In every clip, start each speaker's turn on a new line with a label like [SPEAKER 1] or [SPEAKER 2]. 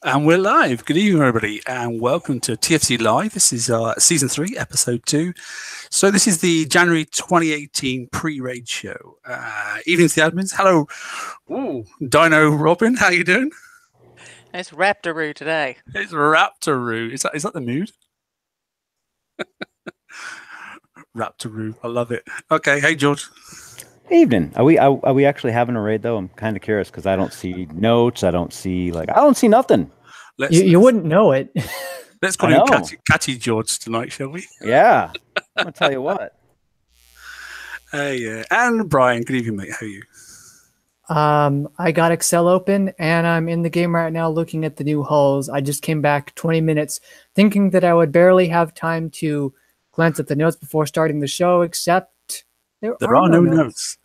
[SPEAKER 1] And we're live. Good evening, everybody, and welcome to TFC Live. This is Season 3, Episode 2. So this is the January 2018 pre-raid show. Evening to the admins. Hello. Ooh, Dino Robin, how you doing?
[SPEAKER 2] It's Raptoroo today.
[SPEAKER 1] It's Raptoroo. Is that the mood? Raptoroo. I love it. Okay, hey, George.
[SPEAKER 3] Evening. Are we actually having a raid though? I'm kind of curious because I don't see notes. I don't see nothing.
[SPEAKER 4] You wouldn't know it.
[SPEAKER 1] Let's call him Catty George tonight, shall we?
[SPEAKER 3] Yeah. I'm gonna tell you what.
[SPEAKER 1] Hey, and Brian, good evening, mate. How are you?
[SPEAKER 4] I got Excel open and I'm in the game right now looking at the new hulls. I just came back 20 minutes thinking that I would barely have time to glance at the notes before starting the show, except there are no notes.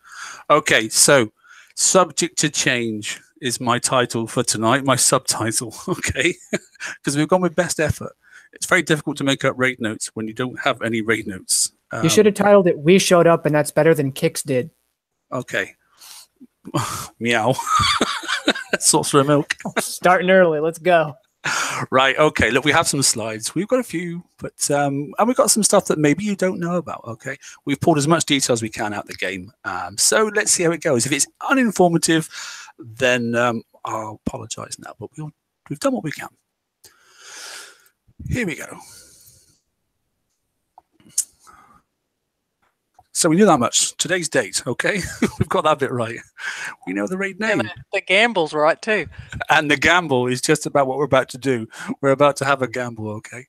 [SPEAKER 1] Okay, so subject to change is my title for tonight, my subtitle, okay? Because we've gone with best effort. It's very difficult to make up raid notes when you don't have any raid notes.
[SPEAKER 4] You should have titled it "We Showed Up and That's Better Than Kix Did."
[SPEAKER 1] Okay. Meow. Sorcerer milk.
[SPEAKER 4] Starting early, let's go.
[SPEAKER 1] Right, okay, look, we have some slides. We've got a few, but and we've got some stuff that maybe you don't know about, okay? We've pulled as much detail as we can out the game. So let's see how it goes. If it's uninformative, then I'll apologize now, but we've done what we can. Here we go. So we knew that much. Today's date, okay? We've got that bit right. We know the raid name.
[SPEAKER 2] And the gamble's right too.
[SPEAKER 1] And the gamble is just about what we're about to do. We're about to have a gamble, okay?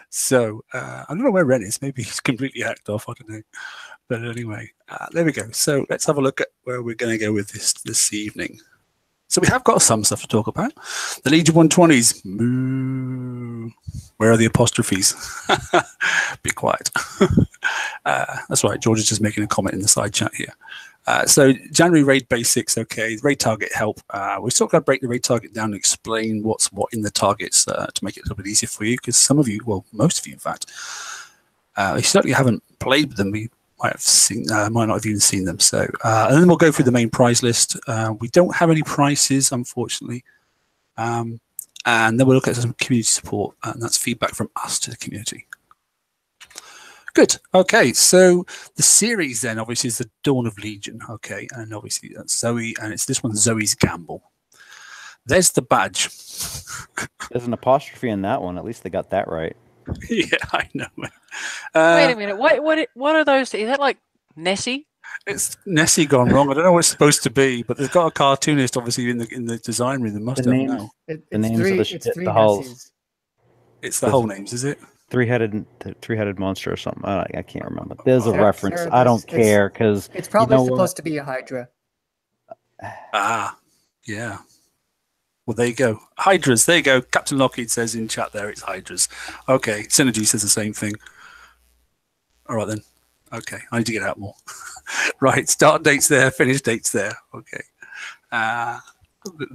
[SPEAKER 1] So I don't know where Ren is. Maybe he's completely hacked off. I don't know. But anyway, there we go. So let's have a look at where we're going to go with this evening. So we have got some stuff to talk about. The Legion 120s. Moo. Where are the apostrophes? Be quiet. That's right. George is just making a comment in the side chat here. So January raid basics. Okay. Raid target help. We're still going to break the raid target down and explain what's what in the targets to make it a little bit easier for you. Because some of you, well, most of you, in fact, you certainly haven't played with them. We might have seen, might not have even seen them. So, and then we'll go through the main prize list. We don't have any prices, unfortunately. And then we'll look at some community support, and that's feedback from us to the community. Good. Okay, so the series then obviously is the Dawn of Legion. Okay, and obviously that's Zoe, and it's this one, Zoe's Gamble. There's the badge.
[SPEAKER 3] There's an apostrophe in that one. At least they got that right.
[SPEAKER 1] Yeah, I know.
[SPEAKER 2] Wait a minute. What are those? Is that like Nessie?
[SPEAKER 1] It's Nessie gone wrong. I don't know what it's supposed to be, but they've got a cartoonist obviously in the design room. They must have now.
[SPEAKER 3] The names of the hulls.
[SPEAKER 1] It's the whole names, is it?
[SPEAKER 3] Three-headed monster or something. I can't remember. There's a reference. I don't care because
[SPEAKER 4] it's probably supposed to be a Hydra.
[SPEAKER 1] Yeah. Well, there you go. Hydras. There you go. Captain Lockheed says in chat there it's Hydras. Okay. Synergy says the same thing. All right then. Okay. I need to get out more. Right. Start dates there. Finish dates there. Okay.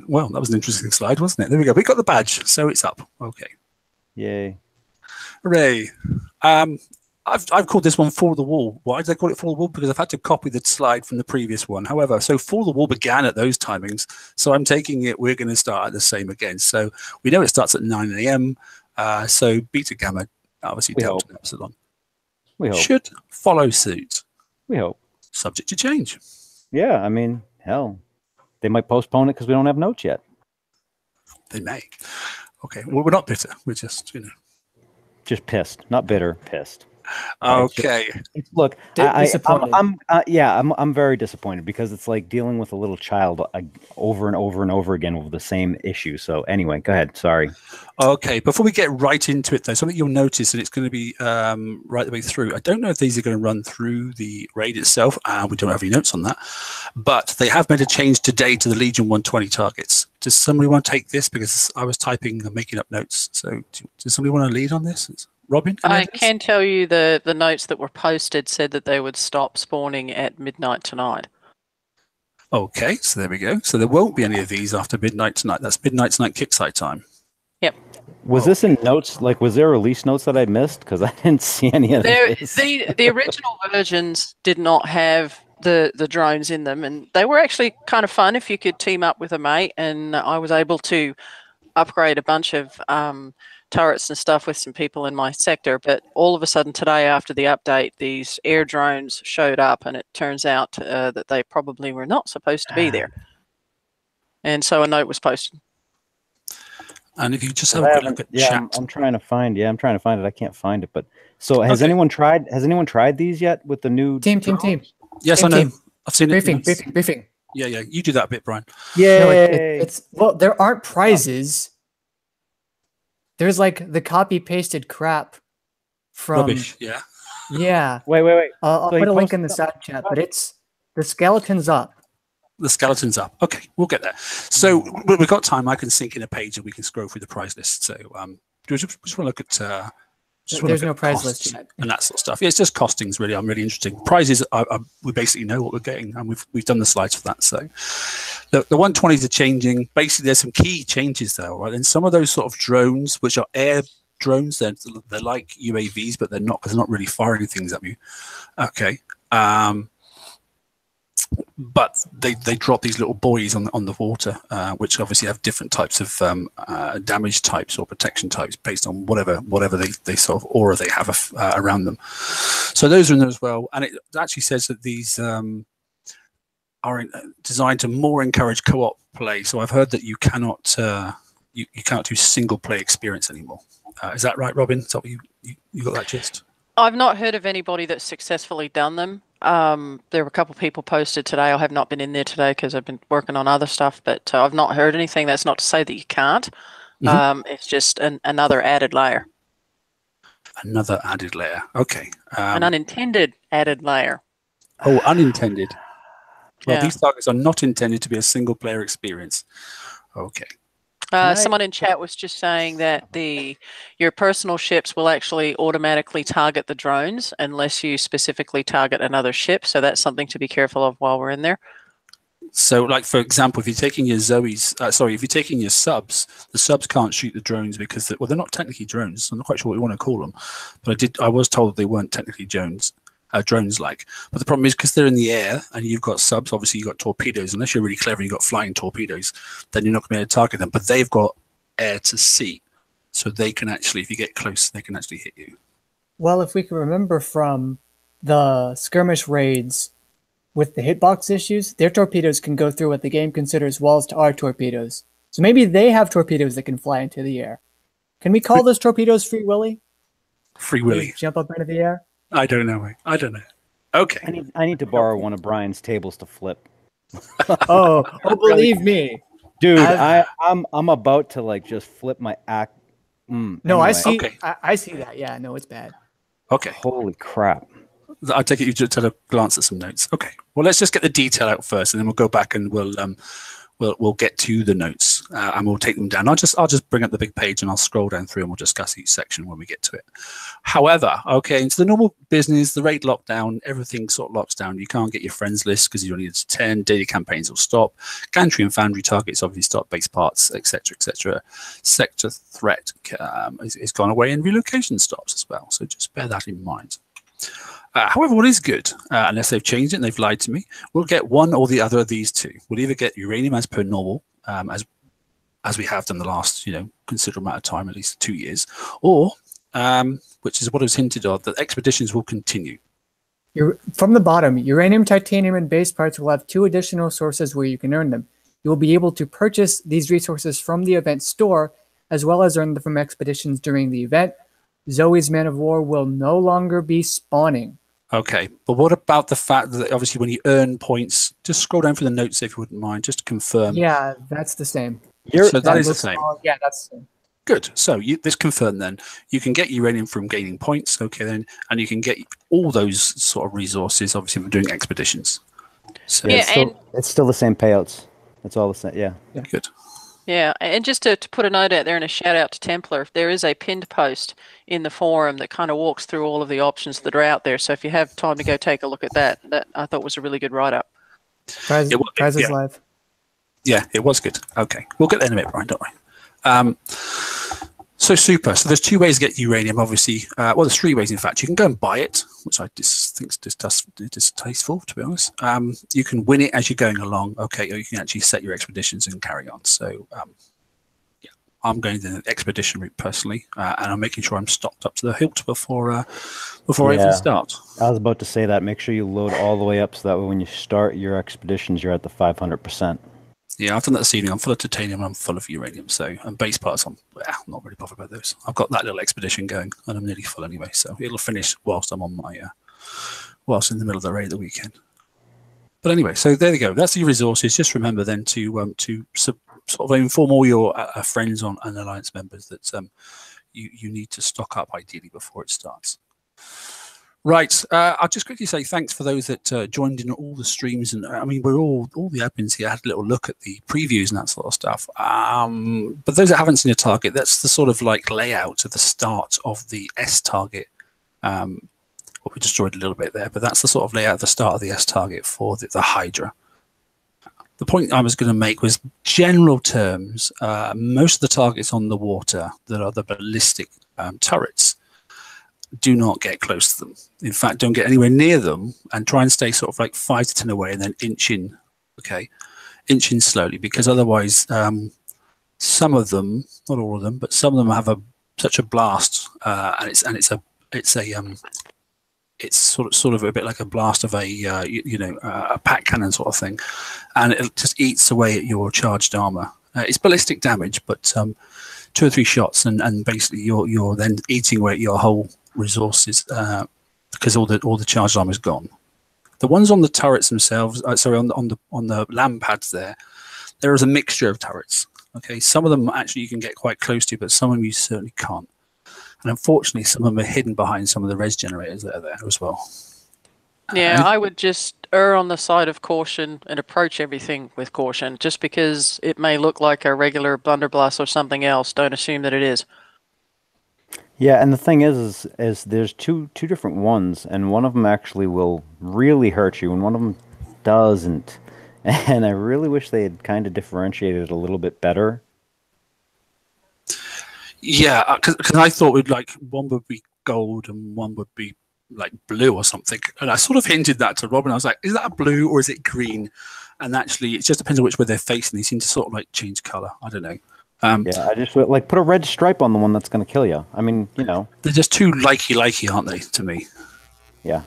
[SPEAKER 1] Well, that was an interesting slide, wasn't it? There we go. We got the badge, so it's up. Okay.
[SPEAKER 3] Yay.
[SPEAKER 1] Hooray. I've called this one For the Wall. Why did I call it For the Wall? Because I've had to copy the slide from the previous one. However, so For the Wall began at those timings. So I'm taking it, we're going to start at the same again. So we know it starts at 9 a.m. So Beta Gamma, obviously Delta and Epsilon,
[SPEAKER 3] we hope.
[SPEAKER 1] Should follow suit.
[SPEAKER 3] We hope.
[SPEAKER 1] Subject to change.
[SPEAKER 3] Yeah, I mean, hell. They might postpone it because we don't have notes yet.
[SPEAKER 1] They may. Okay, well, we're not bitter. We're just,
[SPEAKER 3] Just pissed. Not bitter, pissed.
[SPEAKER 1] Okay.
[SPEAKER 3] Look, I'm very disappointed because it's like dealing with a little child over and over and over again with the same issue. So anyway, go ahead. Sorry.
[SPEAKER 1] Okay. Before we get right into it, though, something you'll notice, and it's going to be right the way through. I don't know if these are going to run through the raid itself. We don't have any notes on that, but they have made a change today to the Legion 120 targets. Does somebody want to take this? Because I was typing and making up notes. So does somebody want to lead on this? Robin?
[SPEAKER 2] I can tell you the notes that were posted said that they would stop spawning at midnight tonight.
[SPEAKER 1] Okay, so there we go. So there won't be any of these after midnight tonight. That's midnight tonight kicksite time.
[SPEAKER 2] Yep.
[SPEAKER 3] Was this in notes? Like, was there release notes that I missed? Because I didn't see any of this.
[SPEAKER 2] The original versions did not have the drones in them, and they were actually kind of fun if you could team up with a mate, and I was able to upgrade a bunch of turrets and stuff with some people in my sector, but all of a sudden today after the update, these air drones showed up, and it turns out that they probably were not supposed to be there. And so a note was posted.
[SPEAKER 1] And if you just have a quick look at chat.
[SPEAKER 3] I'm trying to find. Yeah, I'm trying to find it. I can't find it. But so has anyone tried? Has anyone tried these yet with the new
[SPEAKER 4] Team.
[SPEAKER 1] Yes,
[SPEAKER 4] Team,
[SPEAKER 1] I know.
[SPEAKER 4] team.
[SPEAKER 1] I've seen it.
[SPEAKER 4] Briefing.
[SPEAKER 1] Yeah. You do that bit, Brian.
[SPEAKER 3] Yeah.
[SPEAKER 4] No, it's well, there aren't prizes. There's like the copy pasted crap from
[SPEAKER 1] Rubbish. Yeah.
[SPEAKER 4] Yeah.
[SPEAKER 3] Wait.
[SPEAKER 4] I'll
[SPEAKER 3] So
[SPEAKER 4] put
[SPEAKER 3] he
[SPEAKER 4] a link in the
[SPEAKER 3] posted
[SPEAKER 4] side chat, but it's the skeleton's up.
[SPEAKER 1] The skeleton's up. Okay, we'll get there. So we've got time. I can sync in a page and we can scroll through the prize list. So we just want to look at.
[SPEAKER 4] There's no prize list yet.
[SPEAKER 1] And that sort of stuff. Yeah, it's just costings really. I'm really interested. Prizes, we basically know what we're getting, and we've done the slides for that. So the 120s are changing. Basically, there's some key changes though, right? And some of those sort of drones, which are air drones, they're like UAVs, but they're not, because they're not really firing things at you. Okay. But they drop these little buoys on the water, which obviously have different types of damage types or protection types based on whatever they sort of aura they have around them. So those are in there as well, and it actually says that these are designed to more encourage co-op play. So I've heard that you cannot you cannot do single play experience anymore. Is that right, Robin? Is that what you got that gist?
[SPEAKER 2] I've not heard of anybody that's successfully done them. There were a couple of people posted today. I have not been in there today because I've been working on other stuff, but I've not heard anything. That's not to say that you can't. It's just another added layer.
[SPEAKER 1] Another added layer. Okay.
[SPEAKER 2] An unintended added layer.
[SPEAKER 1] Oh, unintended. Well,
[SPEAKER 2] Yeah.
[SPEAKER 1] these targets are not intended to be a single player experience. Okay.
[SPEAKER 2] Someone in chat was just saying that your personal ships will actually automatically target the drones unless you specifically target another ship. So that's something to be careful of while we're in there.
[SPEAKER 1] So, like for example, if you're taking your if you're taking your subs, the subs can't shoot the drones because they're not technically drones. I'm not quite sure what you want to call them, but I was told that they weren't technically drones. Drones-like, but the problem is because they're in the air and you've got subs. Obviously, you've got torpedoes. Unless you're really clever and you've got flying torpedoes, then you're not going to be able to target them. But they've got air to sea, so they can actually, if you get close, they can actually hit you.
[SPEAKER 4] Well, if we can remember from the skirmish raids with the hitbox issues, their torpedoes can go through what the game considers walls to our torpedoes. So maybe they have torpedoes that can fly into the air. Can we call those torpedoes Free Willy?
[SPEAKER 1] Free Willy.
[SPEAKER 4] They jump up into the air?
[SPEAKER 1] I don't know. I don't know. Okay.
[SPEAKER 3] I need to borrow one of Brian's tables to flip.
[SPEAKER 4] Oh, believe me,
[SPEAKER 3] dude. I'm about to like just flip my act.
[SPEAKER 4] No,
[SPEAKER 3] anyway.
[SPEAKER 4] I see.
[SPEAKER 1] Okay.
[SPEAKER 4] I see that. Yeah, no, it's bad.
[SPEAKER 1] Okay.
[SPEAKER 3] Holy crap!
[SPEAKER 1] I take it you just had a glance at some notes. Okay. Well, let's just get the detail out first, and then we'll go back and we'll get to the notes and we'll take them down. I'll just bring up the big page and I'll scroll down through and we'll discuss each section when we get to it. However, okay, into the normal business, the raid lockdown, everything sort of locks down. You can't get your friends list because you only need 10. Daily campaigns will stop. Gantry and foundry targets obviously stop. Base parts, etc., etc. Sector threat is gone away, and relocation stops as well. So just bear that in mind. However, what is good, unless they've changed it and they've lied to me, we'll get one or the other of these two. We'll either get uranium as per normal, as we have done the last considerable amount of time, at least 2 years, or which is what was hinted of, that expeditions will continue.
[SPEAKER 4] From the bottom, uranium, titanium, and base parts will have 2 additional sources where you can earn them. You will be able to purchase these resources from the event store, as well as earn them from expeditions during the event. Zoe's Man of War will no longer be spawning.
[SPEAKER 1] Okay, but what about the fact that obviously when you earn points, just scroll down for the notes if you wouldn't mind, just to confirm.
[SPEAKER 4] Yeah, that's the same.
[SPEAKER 1] So that is the same.
[SPEAKER 4] Yeah, that's the same.
[SPEAKER 1] Good. So this confirmed then. You can get uranium from gaining points, okay then, and you can get all those sort of resources, obviously, from doing expeditions. So
[SPEAKER 2] Yeah,
[SPEAKER 3] it's still the same payouts. It's all the same. Yeah.
[SPEAKER 1] Good.
[SPEAKER 2] Yeah, and just to put a note out there and a shout out to Templar, there is a pinned post in the forum that kind of walks through all of the options that are out there. So if you have time to go take a look at that I thought was a really good write-up.
[SPEAKER 4] Prizes live.
[SPEAKER 1] Yeah, it was good. Okay, we'll get there in a minute, Brian, don't worry. So super. So there's 2 ways to get uranium, obviously. Well, there's 3 ways, in fact. You can go and buy it, which I just think is distasteful, to be honest. You can win it as you're going along, okay, or you can actually set your expeditions and carry on. So, yeah, I'm going the expedition route personally, and I'm making sure I'm stocked up to the hilt before I even start.
[SPEAKER 3] I was about to say that. Make sure you load all the way up so that way when you start your expeditions, you're at the 500%.
[SPEAKER 1] Yeah, I've done that this evening. I'm full of titanium and I'm full of uranium. So, and base parts, I'm not really bothered about those. I've got that little expedition going, and I'm nearly full anyway. So it'll finish whilst I'm on my whilst in the middle of the raid at the weekend. But anyway, so there you go. That's your resources. Just remember then to sort of inform all your friends and alliance members that you need to stock up ideally before it starts. Right. I'll just quickly say thanks for those that joined in all the streams, and I mean we're all the admins here had a little look at the previews and that sort of stuff. But those that haven't seen a target, that's the sort of like layout of the start of the S target. Well, we destroyed a little bit there, but that's the sort of layout at the start of the S target for the Hydra. The point I was going to make was general terms. Most of the targets on the water that are the ballistic turrets, do not get close to them. In fact, don't get anywhere near them, and try and stay sort of like 5 to 10 away, and then inch in. Okay, inch in slowly, because otherwise, some of them, not all of them, but some of them have such a blast, and it's sort of a bit like a blast of a pack cannon sort of thing, and it just eats away at your charged armor. It's ballistic damage, but 2 or 3 shots, and basically you're then eating away at your whole resources because all the charged armor is gone. The ones on the turrets themselves, sorry, on the land pads there is a mixture of turrets. Okay, some of them actually you can get quite close to, but some of them you certainly can't. And unfortunately, some of them are hidden behind some of the res generators that are there as well.
[SPEAKER 2] Yeah, I would just err on the side of caution and approach everything with caution. Just because it may look like a regular blunderbuss or something else, don't assume that it is.
[SPEAKER 3] Yeah, and the thing is there's two different ones, and one of them actually will really hurt you, and one of them doesn't. And I really wish they had kind of differentiated a little bit better.
[SPEAKER 1] Yeah, because I thought one would be gold and one would be like blue or something, and I sort of hinted that to Robin. I was like, is that a blue or is it green? And actually, it just depends on which way they're facing. They seem to sort of like change color. I don't know.
[SPEAKER 3] Yeah, I just like put a red stripe on the one that's going to kill you. I mean, they're
[SPEAKER 1] just too likey, aren't they? To me.
[SPEAKER 3] Yeah.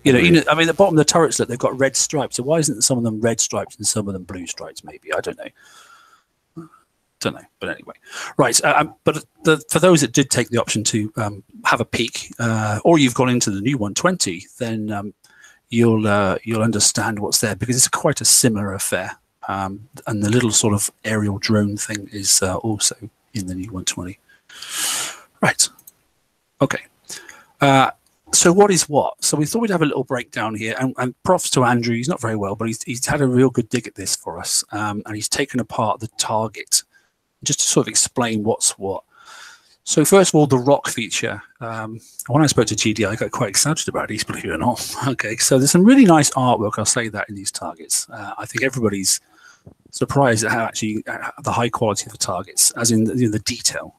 [SPEAKER 1] I mean, the bottom of the turrets, look, they've got red stripes. So why isn't some of them red stripes and some of them blue stripes? Maybe, I don't know. But anyway, right. But for those that did take the option to have a peek, or you've gone into the new 120, then you'll understand what's there, because it's quite a similar affair. And the little sort of aerial drone thing is also in the new 120. Right. Okay. So what is what? So we thought we'd have a little breakdown here, and props to Andrew. He's not very well, but he's had a real good dig at this for us, and he's taken apart the target just to sort of explain what's what. So first of all, the rock feature. When I spoke to GD, I got quite excited about these, believe it or not. Okay, so there's some really nice artwork, I'll say that, in these targets. I think everybody's surprised at how actually the high quality of the targets, as in the detail.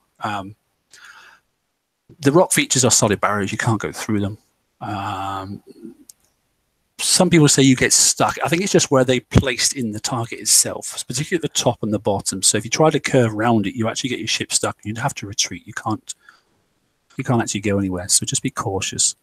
[SPEAKER 1] The rock features are solid barriers. You can't go through them. Some people say you get stuck. I think it's just where they placed in the target itself, particularly at the top and the bottom. So if you try to curve around it, you actually get your ship stuck. You'd have to retreat. You can't actually go anywhere. So just be cautious.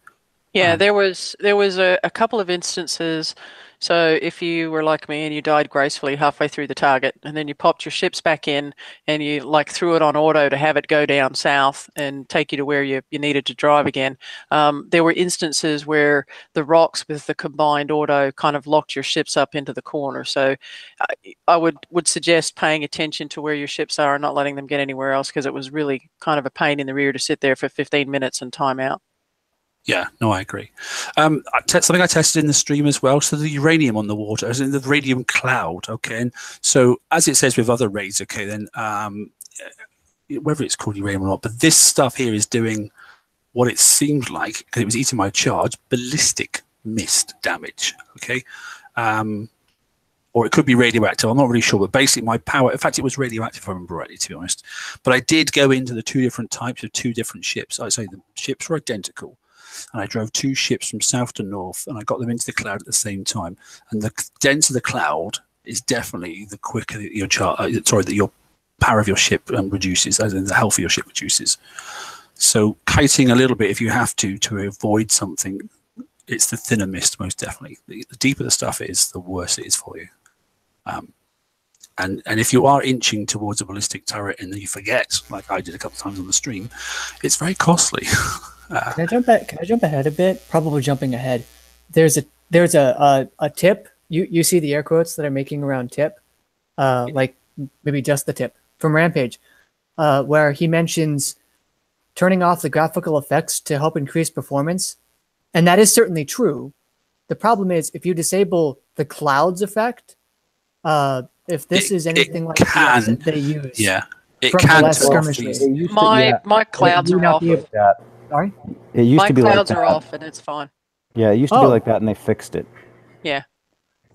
[SPEAKER 2] Yeah, there was a couple of instances. So if you were like me and you died gracefully halfway through the target, and then you popped your ships back in and you threw it on auto to have it go down south and take you to where you needed to drive again, there were instances where the rocks with the combined auto kind of locked your ships up into the corner. So I would suggest paying attention to where your ships are and not letting them get anywhere else, because it was really kind of a pain in the rear to sit there for 15 minutes and time out.
[SPEAKER 1] Yeah, no, I agree. Something I tested in the stream as well. So the uranium on the water, as in the radium cloud. Okay, and so as it says with other raids, okay, then whether it's called uranium or not, but this stuff here is doing what it seemed like, because it was eating my charge, ballistic mist damage. Okay, or it could be radioactive. I'm not really sure, but basically my power. In fact, it was radioactive, if I remember rightly, to be honest. But I did go into the 2 different types of 2 different ships. I say the ships were identical. And I drove 2 ships from south to north, and I got them into the cloud at the same time. And the denser the cloud is definitely the quicker that your power of your ship reduces, as in the health of your ship reduces. So kiting a little bit if you have to avoid something, it's the thinner mist, most definitely. The deeper the stuff is, the worse it is for you. And if you are inching towards a ballistic turret and then you forget, like I did a couple of times on the stream, it's very costly.
[SPEAKER 4] Can I jump ahead a bit? Probably jumping ahead. There's a tip. You see the air quotes that I'm making around tip, like maybe just the tip from Rampage, where he mentions turning off the graphical effects to help increase performance, and that is certainly true. The problem is if you disable the clouds effect, if this is anything like that they use,
[SPEAKER 1] it
[SPEAKER 4] from
[SPEAKER 1] can
[SPEAKER 4] the last
[SPEAKER 1] turn off
[SPEAKER 4] skirmish
[SPEAKER 1] these.
[SPEAKER 2] My clouds are off.
[SPEAKER 4] Sorry?
[SPEAKER 3] It used
[SPEAKER 2] My
[SPEAKER 3] to be
[SPEAKER 2] clouds
[SPEAKER 3] like
[SPEAKER 2] are
[SPEAKER 3] that.
[SPEAKER 2] off, and it's fine.
[SPEAKER 3] Yeah, it used to be like that, and they fixed it.
[SPEAKER 2] Yeah.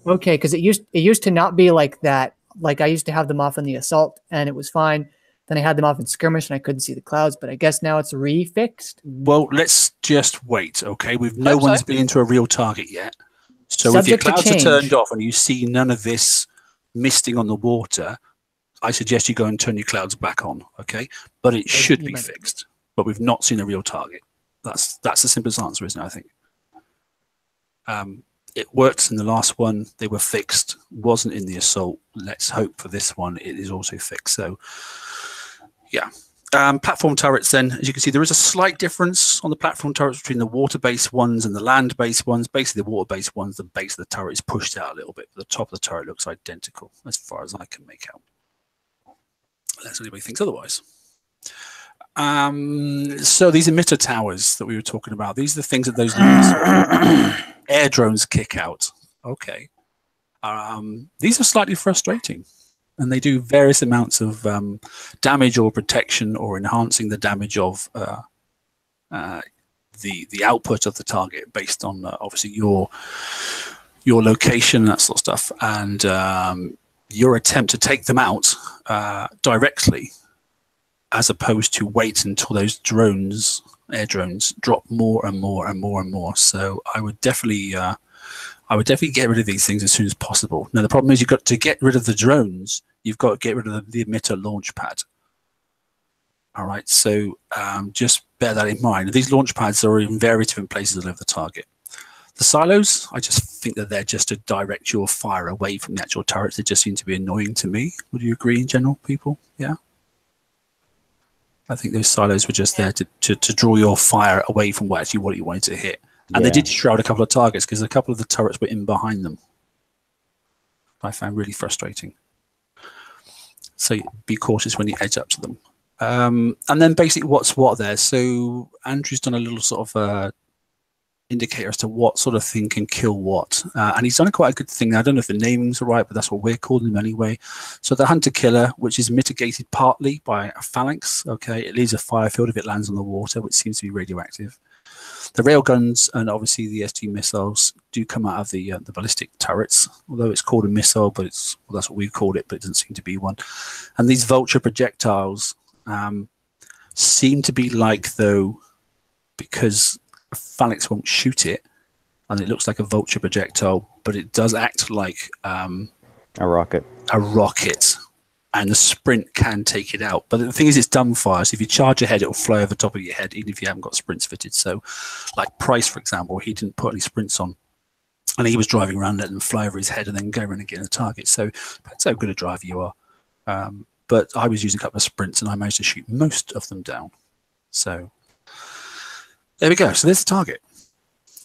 [SPEAKER 4] Okay, because it used to not be like that. Like I used to have them off in the assault, and it was fine. Then I had them off in skirmish, and I couldn't see the clouds. But I guess now it's refixed.
[SPEAKER 1] Well, let's just wait, okay? No one's been into a real target yet. So if your clouds are turned off and you see none of this misting on the water, I suggest you go and turn your clouds back on, okay? But it should be fixed. But we've not seen a real target. That's the simplest answer, isn't it, I think? It worked in the last one. They were fixed. Wasn't in the assault. Let's hope for this one it is also fixed. So, yeah. Platform turrets then, as you can see, there is a slight difference on the platform turrets between the water-based ones and the land-based ones. Basically, the water-based ones, the base of the turret is pushed out a little bit, but the top of the turret looks identical as far as I can make out. Unless anybody thinks otherwise. So these emitter towers that we were talking about, these are the things that those air drones kick out. Okay. These are slightly frustrating. And they do various amounts of damage or protection or enhancing the damage of the output of the target based on obviously your location, that sort of stuff, and your attempt to take them out directly, as opposed to wait until those drones, air drones, drop more and more and more and more. So I would definitely get rid of these things as soon as possible. Now the problem is you've got to get rid of the drones. You've got to get rid of the emitter launch pad. All right, so just bear that in mind. These launch pads are in various different places all over the target. The silos, I just think that they're just to direct your fire away from the actual turrets. They just seem to be annoying to me. Would you agree in general, people? Yeah? I think those silos were just there to draw your fire away from what you wanted to hit. And they did shroud a couple of targets because a couple of the turrets were in behind them. I found really frustrating. So be cautious when you edge up to them. And then basically what's what there. So Andrew's done a little sort of indicator as to what sort of thing can kill what. And he's done quite a good thing. I don't know if the namings are right, but that's what we're calling them anyway. So the hunter-killer, which is mitigated partly by a phalanx. Okay, it leaves a fire field if it lands on the water, which seems to be radioactive. The railguns and obviously the ST missiles do come out of the ballistic turrets, although it's called a missile, but that's what we've called it, but it doesn't seem to be one. And these vulture projectiles seem to be like, though, because a phalanx won't shoot it, and it looks like a vulture projectile, but it does act like
[SPEAKER 3] a rocket.
[SPEAKER 1] A rocket. And the sprint can take it out. But the thing is, it's dumbfire. So if you charge ahead, it'll fly over the top of your head, even if you haven't got sprints fitted. So like Price, for example, he didn't put any sprints on. And he was driving around, letting them fly over his head and then go around and get a target. So that's how good a driver you are. But I was using a couple of sprints and I managed to shoot most of them down. So there we go. So there's the target.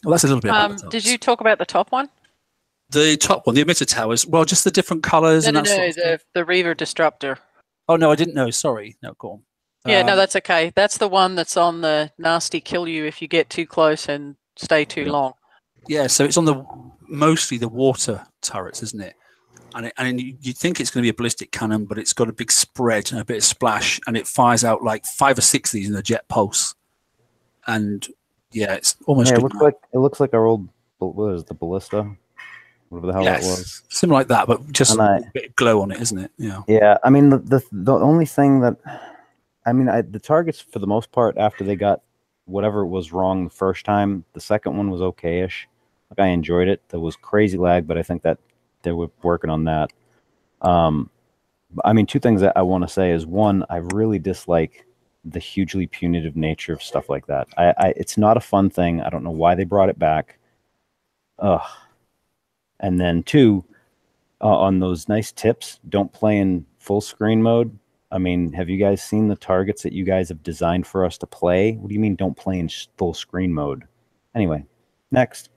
[SPEAKER 1] Well, that's a little bit about the
[SPEAKER 2] did you talk about the top one?
[SPEAKER 1] The top one, the emitter towers. Well, just the different colours.
[SPEAKER 2] No, the Reaver Disruptor.
[SPEAKER 1] Oh, no, I didn't know. Sorry. No, go on.
[SPEAKER 2] Yeah, no, that's okay. That's the one that's on the nasty kill you if you get too close and stay too long.
[SPEAKER 1] Yeah, so it's on mostly the water turrets, isn't it? And you'd think it's going to be a ballistic cannon, but it's got a big spread and a bit of splash, and it fires out like 5 or 6 of these in a jet pulse. And yeah, it's almost.
[SPEAKER 3] Yeah, it looks like our old, what is it, the ballista? Whatever the hell that was.
[SPEAKER 1] Similar like that, but just a bit of glow on it, isn't it? Yeah. Yeah,
[SPEAKER 3] I mean, the only thing that, I mean, the targets, for the most part, after they got whatever was wrong the first time, the second one was okay-ish. Like, I enjoyed it. There was crazy lag, but I think that they were working on that. I mean, two things that I want to say is, one, I really dislike the hugely punitive nature of stuff like that. It's not a fun thing. I don't know why they brought it back. Ugh. And then two, on those nice tips, don't play in full screen mode. I mean, have you guys seen the targets that you guys have designed for us to play? What do you mean don't play in full screen mode? Anyway, next.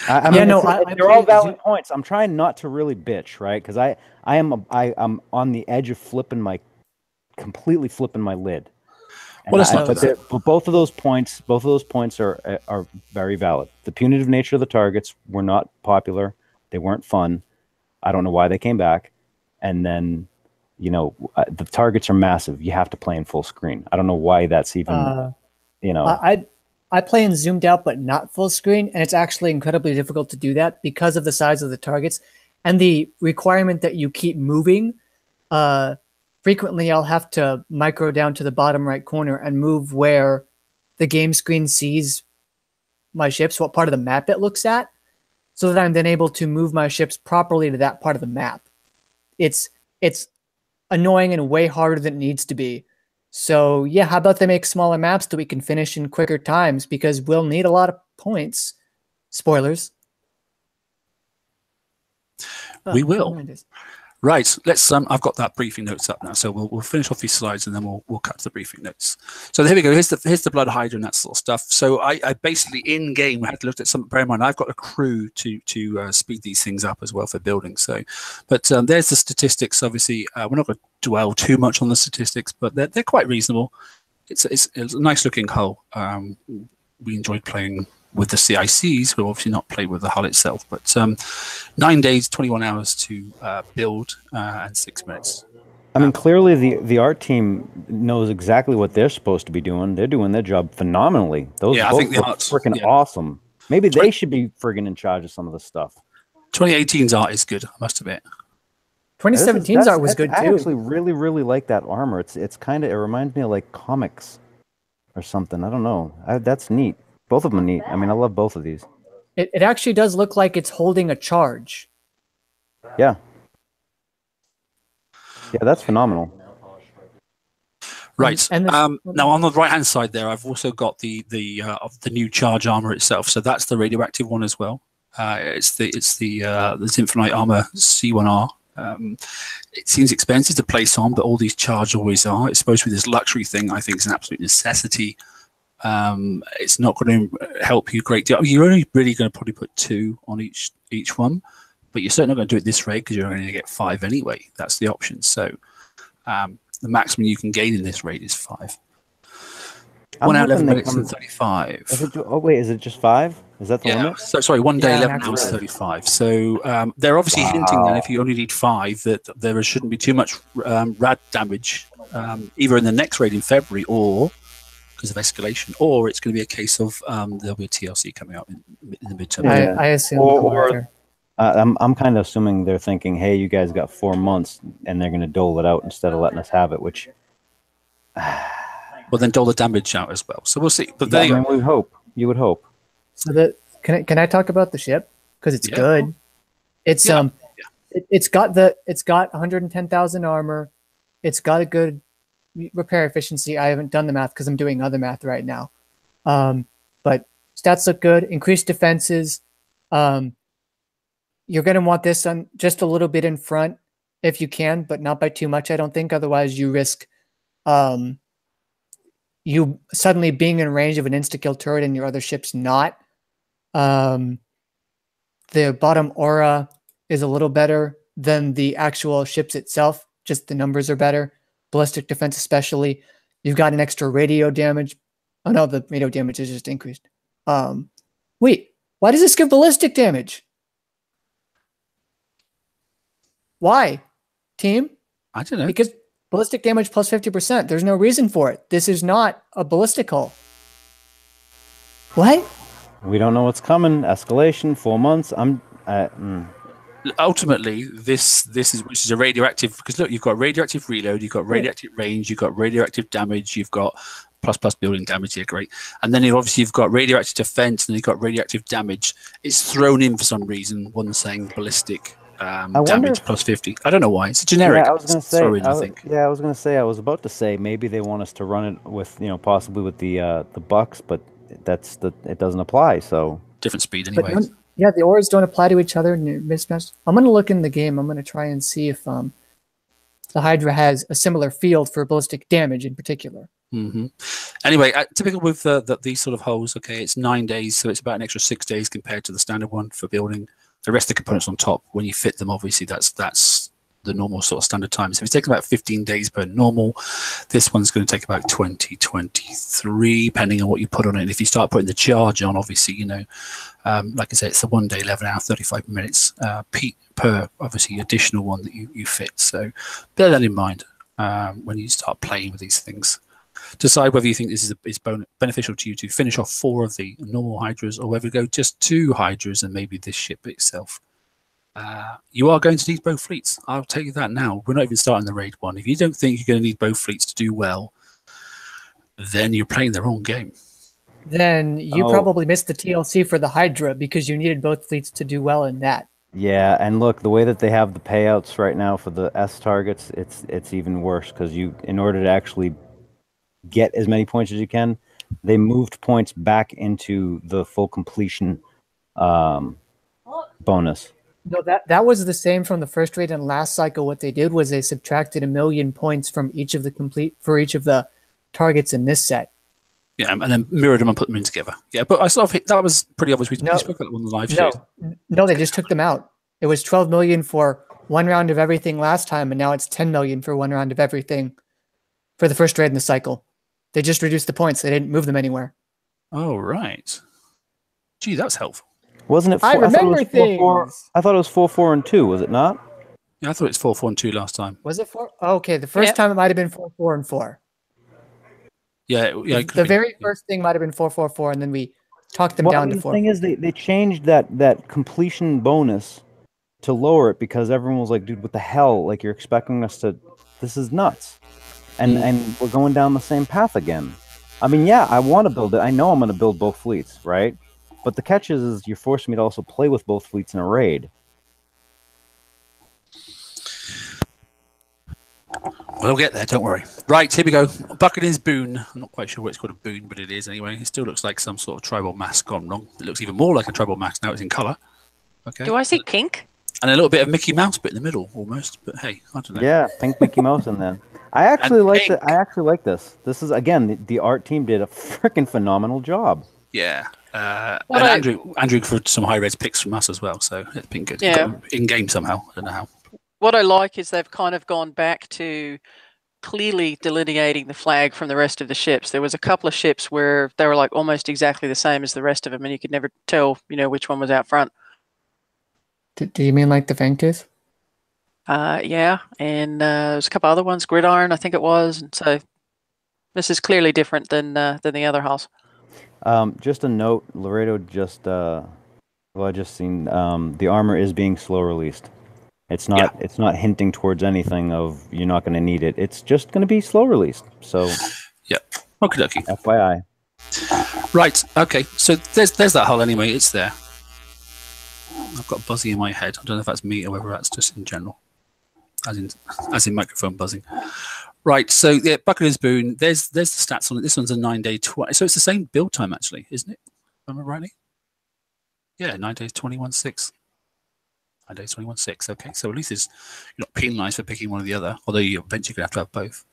[SPEAKER 3] I mean, they're all valid points. I'm trying not to really bitch, right? Because I'm on the edge of completely flipping my lid.
[SPEAKER 1] Well, it's not
[SPEAKER 3] but both of those points are very valid. The punitive nature of the targets were not popular. They weren't fun. I don't know why they came back. And then, you know, the targets are massive. You have to play in full screen. I don't know why that's even, you know.
[SPEAKER 4] I play in zoomed out, but not full screen. And it's actually incredibly difficult to do that because of the size of the targets and the requirement that you keep moving. Frequently, I'll have to micro down to the bottom right corner and move where the game screen sees my ships, what part of the map it looks at, so that I'm then able to move my ships properly to that part of the map. It's annoying and way harder than it needs to be. So yeah, how about they make smaller maps that we can finish in quicker times, because we'll need a lot of points. Spoilers.
[SPEAKER 1] We will. Right, let's. I've got that briefing notes up now, so we'll finish off these slides and then we'll cut to the briefing notes. So here we go. Here's the Blood Hydra and that sort of stuff. So I basically in game had to look at some. Bear in mind, I've got a crew to speed these things up as well for building. So, but there's the statistics. Obviously, we're not going to dwell too much on the statistics, but they're quite reasonable. It's a nice looking hull. We enjoyed playing with the CICs. We'll obviously not play with the hull itself, but 9 days, 21 hours to build and 6 minutes.
[SPEAKER 3] I mean, clearly the art team knows exactly what they're supposed to be doing. They're doing their job phenomenally. Those
[SPEAKER 1] I think the art's
[SPEAKER 3] freaking awesome. Maybe they should be friggin' in charge of some of the stuff.
[SPEAKER 1] 2018's art is good, I must admit.
[SPEAKER 4] 2017's art was good too.
[SPEAKER 3] I actually really like that armor. It's kind of, it reminds me of like comics or something. I don't know. That's neat. Both of them are neat. I mean, I love both of these.
[SPEAKER 4] It actually does look like it's holding a charge.
[SPEAKER 3] Yeah. Yeah, that's phenomenal.
[SPEAKER 1] Right. Now on the right hand side there, I've also got the new charge armor itself. So that's the radioactive one as well. It's the Zinfonite armor C1R. It seems expensive to place on, but all these charge always are. It's supposed to be this luxury thing. I think it's an absolute necessity. It's not going to help you a great deal. You're only really going to probably put 2 on each one, but you're certainly not going to do it this rate because you're only going to get 5 anyway. That's the option. So the maximum you can gain in this rate is 5. 1 hour 11 minutes and 35.
[SPEAKER 3] Oh wait, is it just 5? Is that the limit?
[SPEAKER 1] So sorry, 1 day 11 hours 35. So they're obviously hinting that if you only need 5, that there shouldn't be too much rad damage either in the next raid in February or because of escalation, or it's going to be a case of there'll be a TLC coming out in the midterm.
[SPEAKER 4] I assume.
[SPEAKER 3] I'm kind of assuming they're thinking, hey, you guys got 4 months, and they're going to dole it out instead of letting us have it, which...
[SPEAKER 1] Well, then dole the damage out as well. So we'll see. But
[SPEAKER 3] yeah, I mean, we hope. You would hope.
[SPEAKER 4] So can I talk about the ship? Because it's good. It's it's got 110,000 armor. It's got a good repair efficiency. I haven't done the math because I'm doing other math right now. But stats look good. Increased defenses. You're going to want this on just a little bit in front if you can, but not by too much, I don't think. Otherwise, you risk you suddenly being in range of an insta-kill turret and your other ship's not. The bottom aura is a little better than the actual ships itself. Just the numbers are better. Ballistic defense especially. You've got an extra radio damage. Oh no, the radio damage is just increased. Wait, why does this give ballistic damage? Why, team?
[SPEAKER 1] I don't know.
[SPEAKER 4] Because ballistic damage plus 50%. There's no reason for it. This is not a ballistic hull. What?
[SPEAKER 3] We don't know what's coming. Escalation, 4 months.
[SPEAKER 1] Ultimately, this is which is a radioactive, because look, you've got radioactive reload, you've got radioactive range, you've got radioactive damage, you've got plus building damage here, great. And then you've got radioactive defense, and you've got radioactive damage. It's thrown in for some reason. One saying ballistic damage plus 50. I don't know why. It's a generic.
[SPEAKER 3] Yeah, I was going to say.
[SPEAKER 1] Throwing, I think.
[SPEAKER 3] Yeah, I was going to say. I was about to say maybe they want us to run it with, possibly with the Bucks, but it doesn't apply. So
[SPEAKER 1] different speed,
[SPEAKER 4] But
[SPEAKER 1] anyway.
[SPEAKER 4] yeah, the auras don't apply to each other and mismatch. I'm going to look in the game. I'm going to try and see if the Hydra has a similar field for ballistic damage in particular.
[SPEAKER 1] Anyway, typical with these sort of hulls, okay, it's 9 days, so it's about an extra 6 days compared to the standard one for building. The rest of the components on top, when you fit them, obviously that's the normal sort of standard time. So if it's taking about 15 days per normal, this one's going to take about 20, 23, depending on what you put on it. And if you start putting the charge on, obviously, like I said, it's a 1 day, 11 hour, 35 minutes per obviously additional one that you fit. So bear that in mind when you start playing with these things. Decide whether you think this is beneficial to you to finish off 4 of the normal Hydras, or whether go just 2 Hydras and maybe this ship itself. You are going to need both fleets. I'll tell you that now. We're not even starting the raid one. If you don't think you're going to need both fleets to do well, then you're playing the wrong game.
[SPEAKER 4] Then you probably missed the TLC for the Hydra because you needed both fleets to do well in that.
[SPEAKER 3] Yeah, and look, the way that they have the payouts right now for the S targets, it's even worse because in order to actually get as many points as you can, they moved points back into the full completion bonus.
[SPEAKER 4] No, that was the same from the first raid and last cycle. What they did was they subtracted 1 million points from each of the targets in this set.
[SPEAKER 1] Yeah, and then mirrored them and put them in together. Yeah, but I sort of that was pretty obvious. We spoke about it on the live show.
[SPEAKER 4] No, they just took them out. It was 12 million for 1 round of everything last time, and now it's 10 million for 1 round of everything for the first raid in the cycle. They just reduced the points. They didn't move them anywhere.
[SPEAKER 1] Oh, right. Gee, that's helpful.
[SPEAKER 3] Wasn't it?
[SPEAKER 4] I remember things.
[SPEAKER 3] I thought it was 4, 4, and 2. Was it not?
[SPEAKER 1] Yeah, I thought it's 4, 4, and 2 last time.
[SPEAKER 4] Was it 4? Oh, okay, the first time it might have been 4, 4, and 4.
[SPEAKER 1] Yeah.
[SPEAKER 4] The very first thing might have been 4, 4, 4, and then we talked them down to 4.
[SPEAKER 3] The thing is, they changed that completion bonus to lower it because everyone was like, "Dude, what the hell? Like, you're expecting us to? This is nuts." And we're going down the same path again. I mean, yeah, I want to build it. I know I'm going to build both fleets, right? But the catch is you're forcing me to also play with both fleets in a raid.
[SPEAKER 1] We'll get there, don't worry. Right, here we go. Buccaneer's Boon. I'm not quite sure what it's called a boon, but it is anyway. It still looks like some sort of tribal mask gone wrong. It looks even more like a tribal mask now. It's in colour. Okay.
[SPEAKER 2] Do I see pink?
[SPEAKER 1] And a little bit of Mickey Mouse bit in the middle, almost. But hey, I don't know.
[SPEAKER 3] Yeah, pink Mickey Mouse in there. I actually like it. I actually like this. This is again the art team did a freaking phenomenal job.
[SPEAKER 1] Yeah. And Andrew for some high res picks from us as well, so it's been good.
[SPEAKER 2] Yeah.
[SPEAKER 1] In game somehow. I don't know how.
[SPEAKER 2] What I like is they've kind of gone back to clearly delineating the flag from the rest of the ships. There was a couple of ships where they were like almost exactly the same as the rest of them, and you could never tell, which one was out front.
[SPEAKER 4] Do you mean like the Fangtooth?
[SPEAKER 2] Yeah, and there's a couple other ones, Gridiron, I think it was, and so this is clearly different than the other hulls.
[SPEAKER 3] Just a note, Laredo just I just seen the armor is being slow released. It's not hinting towards anything of you're not going to need it. It's just going to be slow released. So
[SPEAKER 1] yeah, okie dokie.
[SPEAKER 3] FYI.
[SPEAKER 1] Right. Okay. So there's that hull anyway. It's there. I've got buzzing in my head. I don't know if that's me or whether that's just in general, as in microphone buzzing. Right. So yeah, Buccaneer's Boon. There's the stats on it. This one's a 9 day 20. So it's the same build time actually, isn't it? Am I rightly? Yeah, 9 days 21.6. 9 days 21.6. Okay. So at least you're not penalised for picking one or the other. Although you're eventually going to have both.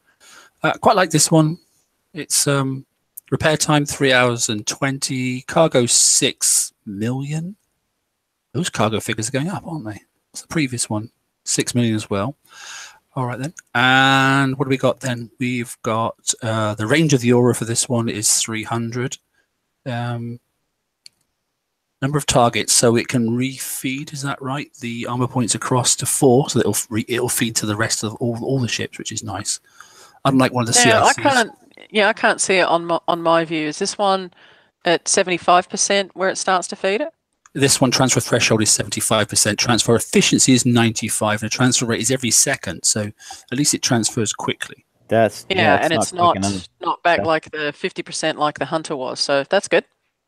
[SPEAKER 1] Quite like this one. It's repair time 3 hours and 20. Cargo 6 million. Those cargo figures are going up, aren't they? What's the previous one? 6 million as well. All right then. And what do we got then? We've got the range of the aura for this one is 300. Number of targets, so it can refeed. Is that right? The armor points across to 4, so that it'll feed to the rest of all the ships, which is nice. Unlike one of the CICs.
[SPEAKER 2] I can't see it on my view. Is this one at 75% where it starts to feed it?
[SPEAKER 1] This one, transfer threshold is 75%. Transfer efficiency is 95%. And the transfer rate is every second. So at least it transfers quickly.
[SPEAKER 2] And it's not back like the 50% like the Hunter was. So that's good.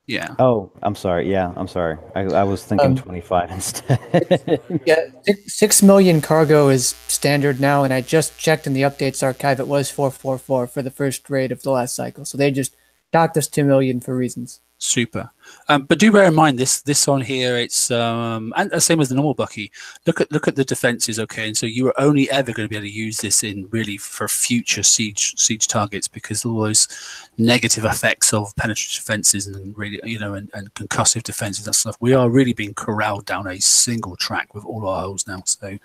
[SPEAKER 1] Yeah.
[SPEAKER 3] Oh, I'm sorry. Yeah, I'm sorry. I was thinking 25 instead.
[SPEAKER 4] Yeah, 6 million cargo is standard now, and I just checked in the updates archive. It was 444 for the first raid of the last cycle, so they just docked us 2 million for reasons.
[SPEAKER 1] Super. But do bear in mind this on here, it's and the same as the normal Bucky. Look at the defenses, okay, and so you are only ever going to be able to use this in really for future siege targets, because all those negative effects of penetrative defenses and really, you know, and concussive defenses and stuff, we are really being corralled down a single track with all our holes now. So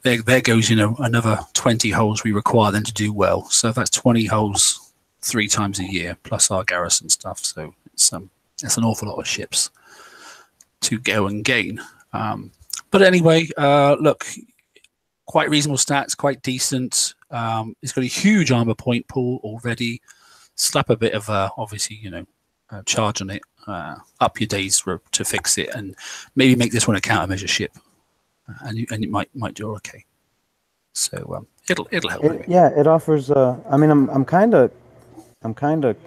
[SPEAKER 1] there goes, you know, another 20 holes we require them to do well. So that's 20 holes 3 times a year plus our garrison stuff. So it's an awful lot of ships to go and gain. But anyway, look, quite reasonable stats, quite decent. It's got a huge armor point pool already. Slap a bit of obviously, you know, charge on it, up your days to fix it, and maybe make this one a countermeasure ship, and it might do okay. So it'll help.
[SPEAKER 3] Yeah, it offers. I mean, I'm kind of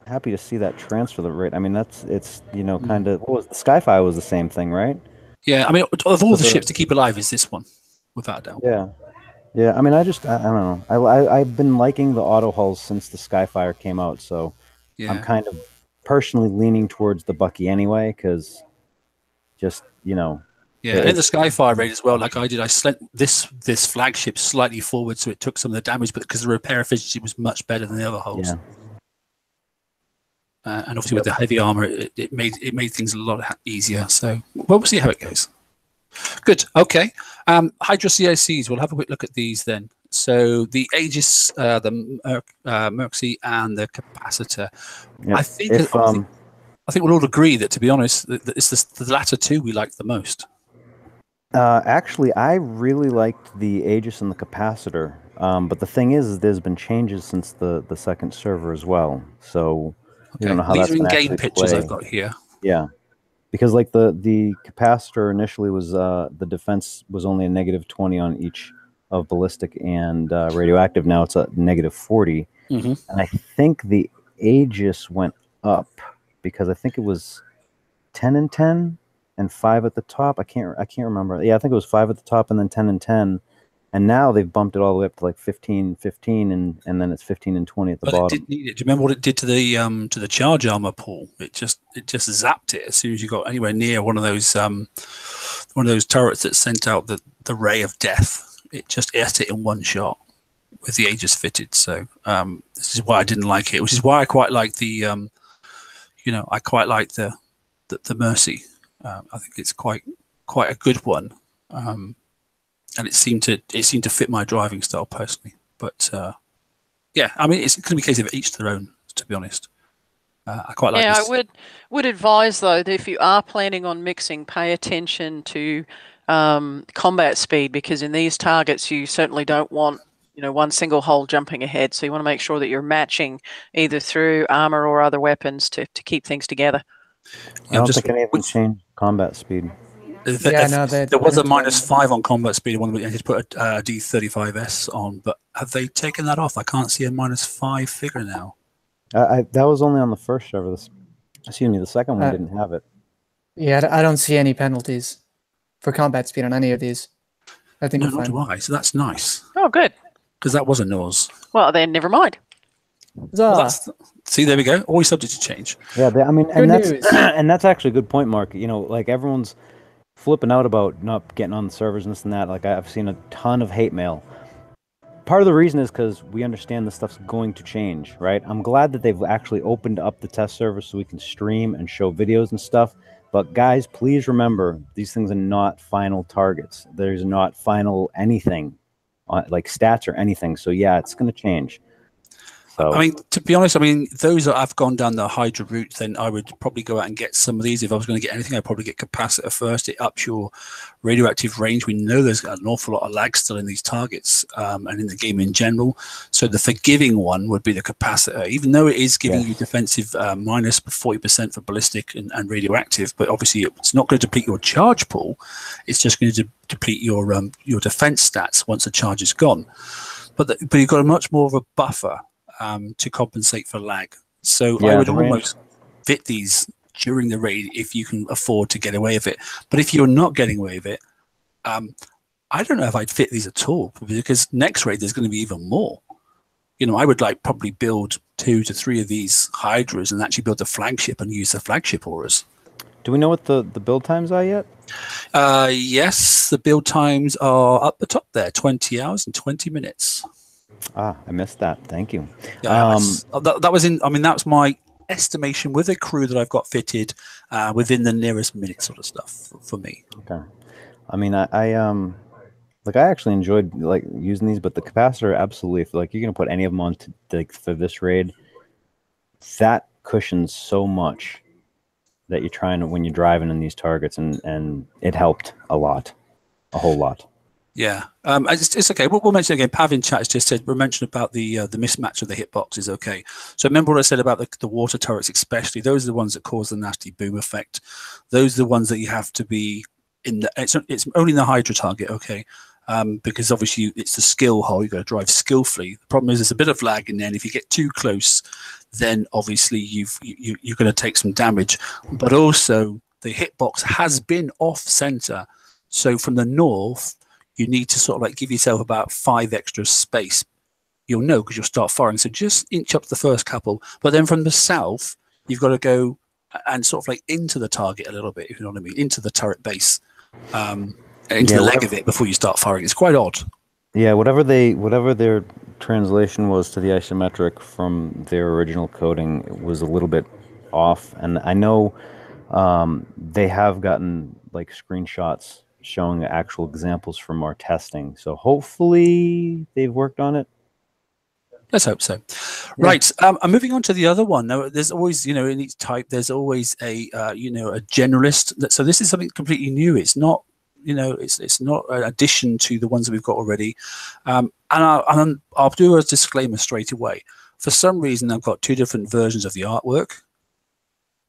[SPEAKER 3] happy to see that transfer the rate. I mean, it's you know, kind of, what was the Skyfire was the same thing, right?
[SPEAKER 1] Yeah, I mean, of all the ships to keep alive is this one, without a doubt.
[SPEAKER 3] Yeah. I mean, I don't know. I've been liking the auto hulls since the Skyfire came out, so yeah. I'm kind of personally leaning towards the Bucky anyway, because just, you know.
[SPEAKER 1] Yeah, in the Skyfire raid as well, like I did, I sent this flagship slightly forward, so it took some of the damage, but because the repair efficiency was much better than the other hulls. Yeah. And obviously with the heavy armor, it made things a lot easier. So we'll see how it goes. Good. Okay. Hydra CICs. We'll have a quick look at these then. So the Aegis, the Merxy, and the Capacitor. Yep. I think we'll all agree that, to be honest, that it's the latter two we like the most.
[SPEAKER 3] Actually, I really liked the Aegis and the Capacitor. But the thing is there's been changes since the second server as well. So.
[SPEAKER 1] Okay. Don't know how these are in-game pictures I've got here.
[SPEAKER 3] Yeah, because like the Capacitor initially was the defense was only a -20 on each of ballistic and radioactive. Now it's a -40, and I think the Aegis went up because I think it was 10 and 10 and 5 at the top. I can't remember. Yeah, I think it was 5 at the top and then 10 and 10. And now they've bumped it all the way up to like 15, and then it's 15 and 20 at the bottom.
[SPEAKER 1] It did need it. Do you remember what it did to the charge armor pool? It just zapped it as soon as you got anywhere near one of those turrets that sent out the ray of death. It just ate it in one shot with the Aegis fitted. So this is why I didn't like it. Which is why I quite like the I quite like the Mercy. I think it's quite a good one. And it seemed to fit my driving style personally, but yeah, I mean, it's going to be a case of each their own. To be honest, I quite like.
[SPEAKER 2] Yeah,
[SPEAKER 1] this.
[SPEAKER 2] I would advise though that if you are planning on mixing, pay attention to combat speed, because in these targets you certainly don't want one single hull jumping ahead. So you want to make sure that you're matching either through armor or other weapons to keep things together.
[SPEAKER 3] I don't think any of them change combat speed.
[SPEAKER 1] There was a -5 on combat speed. One that put a D35S on, but have they taken that off? I can't see a -5 figure now.
[SPEAKER 3] That was only on the first server. Excuse me, the second one didn't have it.
[SPEAKER 4] Yeah, I don't see any penalties for combat speed on any of these. I think
[SPEAKER 1] nor do I. So that's nice.
[SPEAKER 2] Oh, good.
[SPEAKER 1] Because that wasn't yours.
[SPEAKER 2] Well, then never mind.
[SPEAKER 1] Well, see, there we go. Always subject to change.
[SPEAKER 3] Yeah, I mean, and that's actually a good point, Mark. Like everyone's flipping out about not getting on the servers and this and that. Like I've seen a ton of hate mail. Part of the reason is because we understand this stuff's going to change, right? I'm glad that they've actually opened up the test server so we can stream and show videos and stuff. But guys, please remember, these things are not final targets. There's not final anything, like stats or anything. So yeah, it's going to change. So.
[SPEAKER 1] I mean, to be honest, those that I've gone down the Hydra route, then I would probably go out and get some of these. If I was going to get anything, I'd probably get Capacitor first. It ups your radioactive range. We know there's an awful lot of lag still in these targets and in the game in general. So the forgiving one would be the Capacitor, even though it is giving you defensive minus 40% for ballistic and radioactive. But obviously, it's not going to deplete your charge pool. It's just going to deplete your defense stats once the charge is gone. But you've got a much more of a buffer to compensate for lag. So I would fit these during the raid if you can afford to get away with it. But if you're not getting away with it, I don't know if I'd fit these at all, because next raid there's going to be even more. You know, I would like probably build 2 to 3 of these Hydras and actually build the flagship and use the flagship auras.
[SPEAKER 3] Do we know what the build times are yet?
[SPEAKER 1] Yes, the build times are up the top there, 20 hours and 20 minutes.
[SPEAKER 3] Ah, I missed that. Thank you.
[SPEAKER 1] Yeah, that was in. I mean, that's my estimation with a crew that I've got fitted within the nearest minute sort of stuff for me.
[SPEAKER 3] Okay. I mean, I actually enjoyed like using these, but the capacitor absolutely. If like you're gonna put any of them on for this raid, that cushions so much that you're trying when you're driving in these targets, and it helped a lot, a whole lot.
[SPEAKER 1] Yeah, it's okay. We'll mention again. Pav in chat has just said, we're mentioning about the mismatch of the hitboxes. Okay, so remember what I said about the water turrets, especially. Those are the ones that cause the nasty boom effect. Those are the ones that you have to be in the. It's only in the Hydra target, okay, because obviously it's the skill hull. You've got to drive skillfully. The problem is there's a bit of lag, and then if you get too close, then obviously you're going to take some damage. But also the hitbox has been off center, so from the north, you need to sort of like give yourself about 5 extra space. You'll know because you'll start firing. So just inch up the first couple. But then from the south, you've got to go and sort of like into the target a little bit, if you know what I mean, into the turret base, into the leg of it before you start firing. It's quite odd. Yeah,
[SPEAKER 3] whatever their translation was to the isometric from their original coding was a little bit off. And I know they have gotten like screenshots showing actual examples from our testing. So hopefully they've worked on it.
[SPEAKER 1] Let's hope so. Yeah. Right. I'm moving on to the other one. Now, there's always, you know, in each type, there's always a, you know, a generalist. So this is something completely new. It's not, you know, it's not an addition to the ones that we've got already. And I'll do a disclaimer straight away. For some reason, I've got 2 different versions of the artwork.